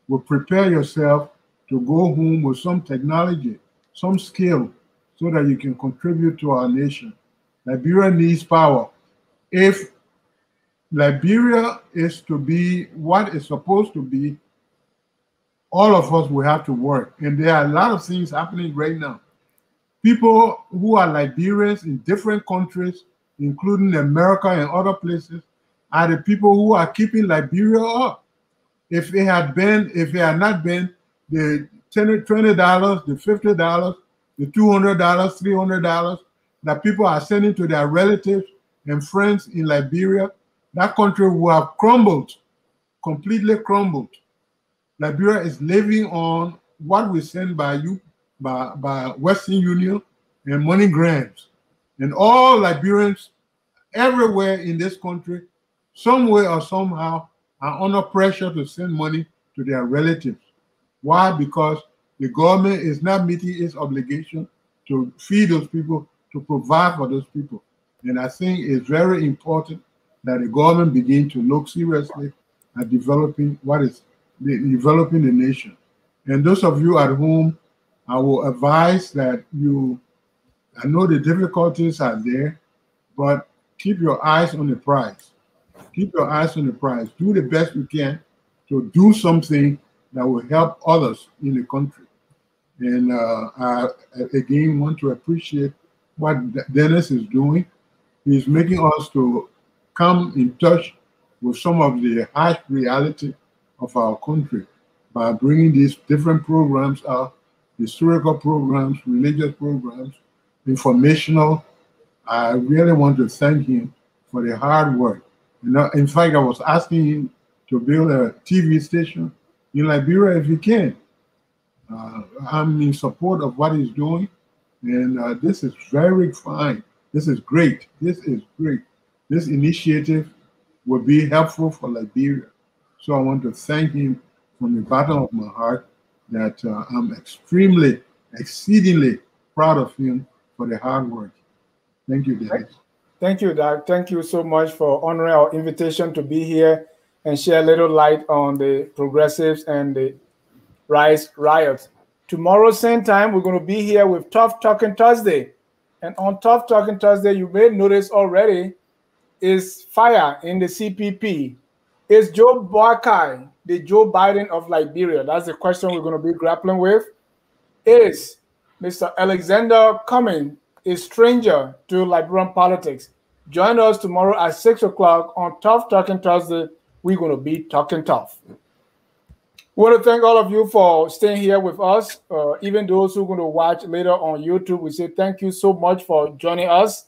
will prepare yourself to go home with some technology, some skill, so that you can contribute to our nation. Liberia needs power. If Liberia is to be what it's supposed to be, all of us will have to work. And there are a lot of things happening right now. People who are Liberians in different countries, including America and other places, are the people who are keeping Liberia up. If it had not been the $20, the $50, the $200, $300 that people are sending to their relatives and friends in Liberia, that country would have crumbled, completely crumbled. Liberia is living on what we send by Western Union and money grants. And all Liberians everywhere in this country, some way or somehow, are under pressure to send money to their relatives. Why? Because the government is not meeting its obligation to feed those people, to provide for those people. And I think it's very important that the government begin to look seriously at developing developing the nation. And those of you at home, I will advise that I know the difficulties are there, but keep your eyes on the prize. Keep your eyes on the prize. Do the best you can to do something that will help others in the country. And I, again, want to appreciate what Dennis is doing. He's making us to come in touch with some of the harsh reality of our country by bringing these different programs out, historical programs, religious programs, informational. I really want to thank him for the hard work. In fact, I was asking him to build a TV station in Liberia if he can. I'm in support of what he's doing, and this is very fine. This is great. This is great. This initiative will be helpful for Liberia. So I want to thank him from the bottom of my heart that I'm extremely, exceedingly proud of him for the hard work. Thank you, Dennis. Thank you, Doc. Thank you so much for honoring our invitation to be here and share a little light on the progressives and the Riot. Tomorrow, same time, we're going to be here with Tough Talking Thursday. And on Tough Talking Thursday, you may notice already, is fire in the CPP. Is Joe Boakai the Joe Biden of Liberia? That's the question we're going to be grappling with. Is Mr. Alexander Cumming a stranger to Liberian politics? Join us tomorrow at 6 o'clock on Tough Talking Thursday. We're going to be talking tough. We want to thank all of you for staying here with us. Even those who are going to watch later on YouTube, we say thank you so much for joining us.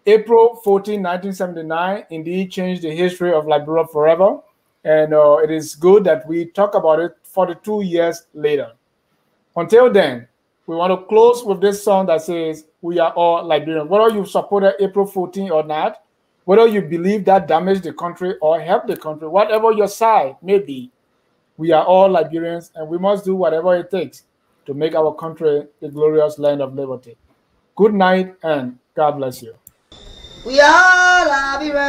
April 14, 1979, indeed changed the history of Liberia forever. And it is good that we talk about it 42 years later. Until then, we want to close with this song that says, we are all Liberians. Whether you supported April 14 or not, whether you believe that damaged the country or helped the country, whatever your side may be, we are all Liberians and we must do whatever it takes to make our country a glorious land of liberty. Good night and God bless you. We are Liberia.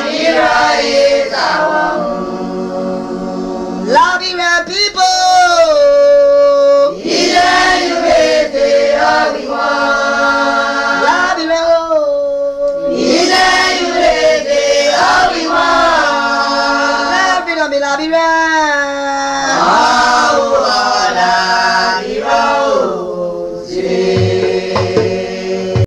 Liberia is our home. Liberia people. Liberia.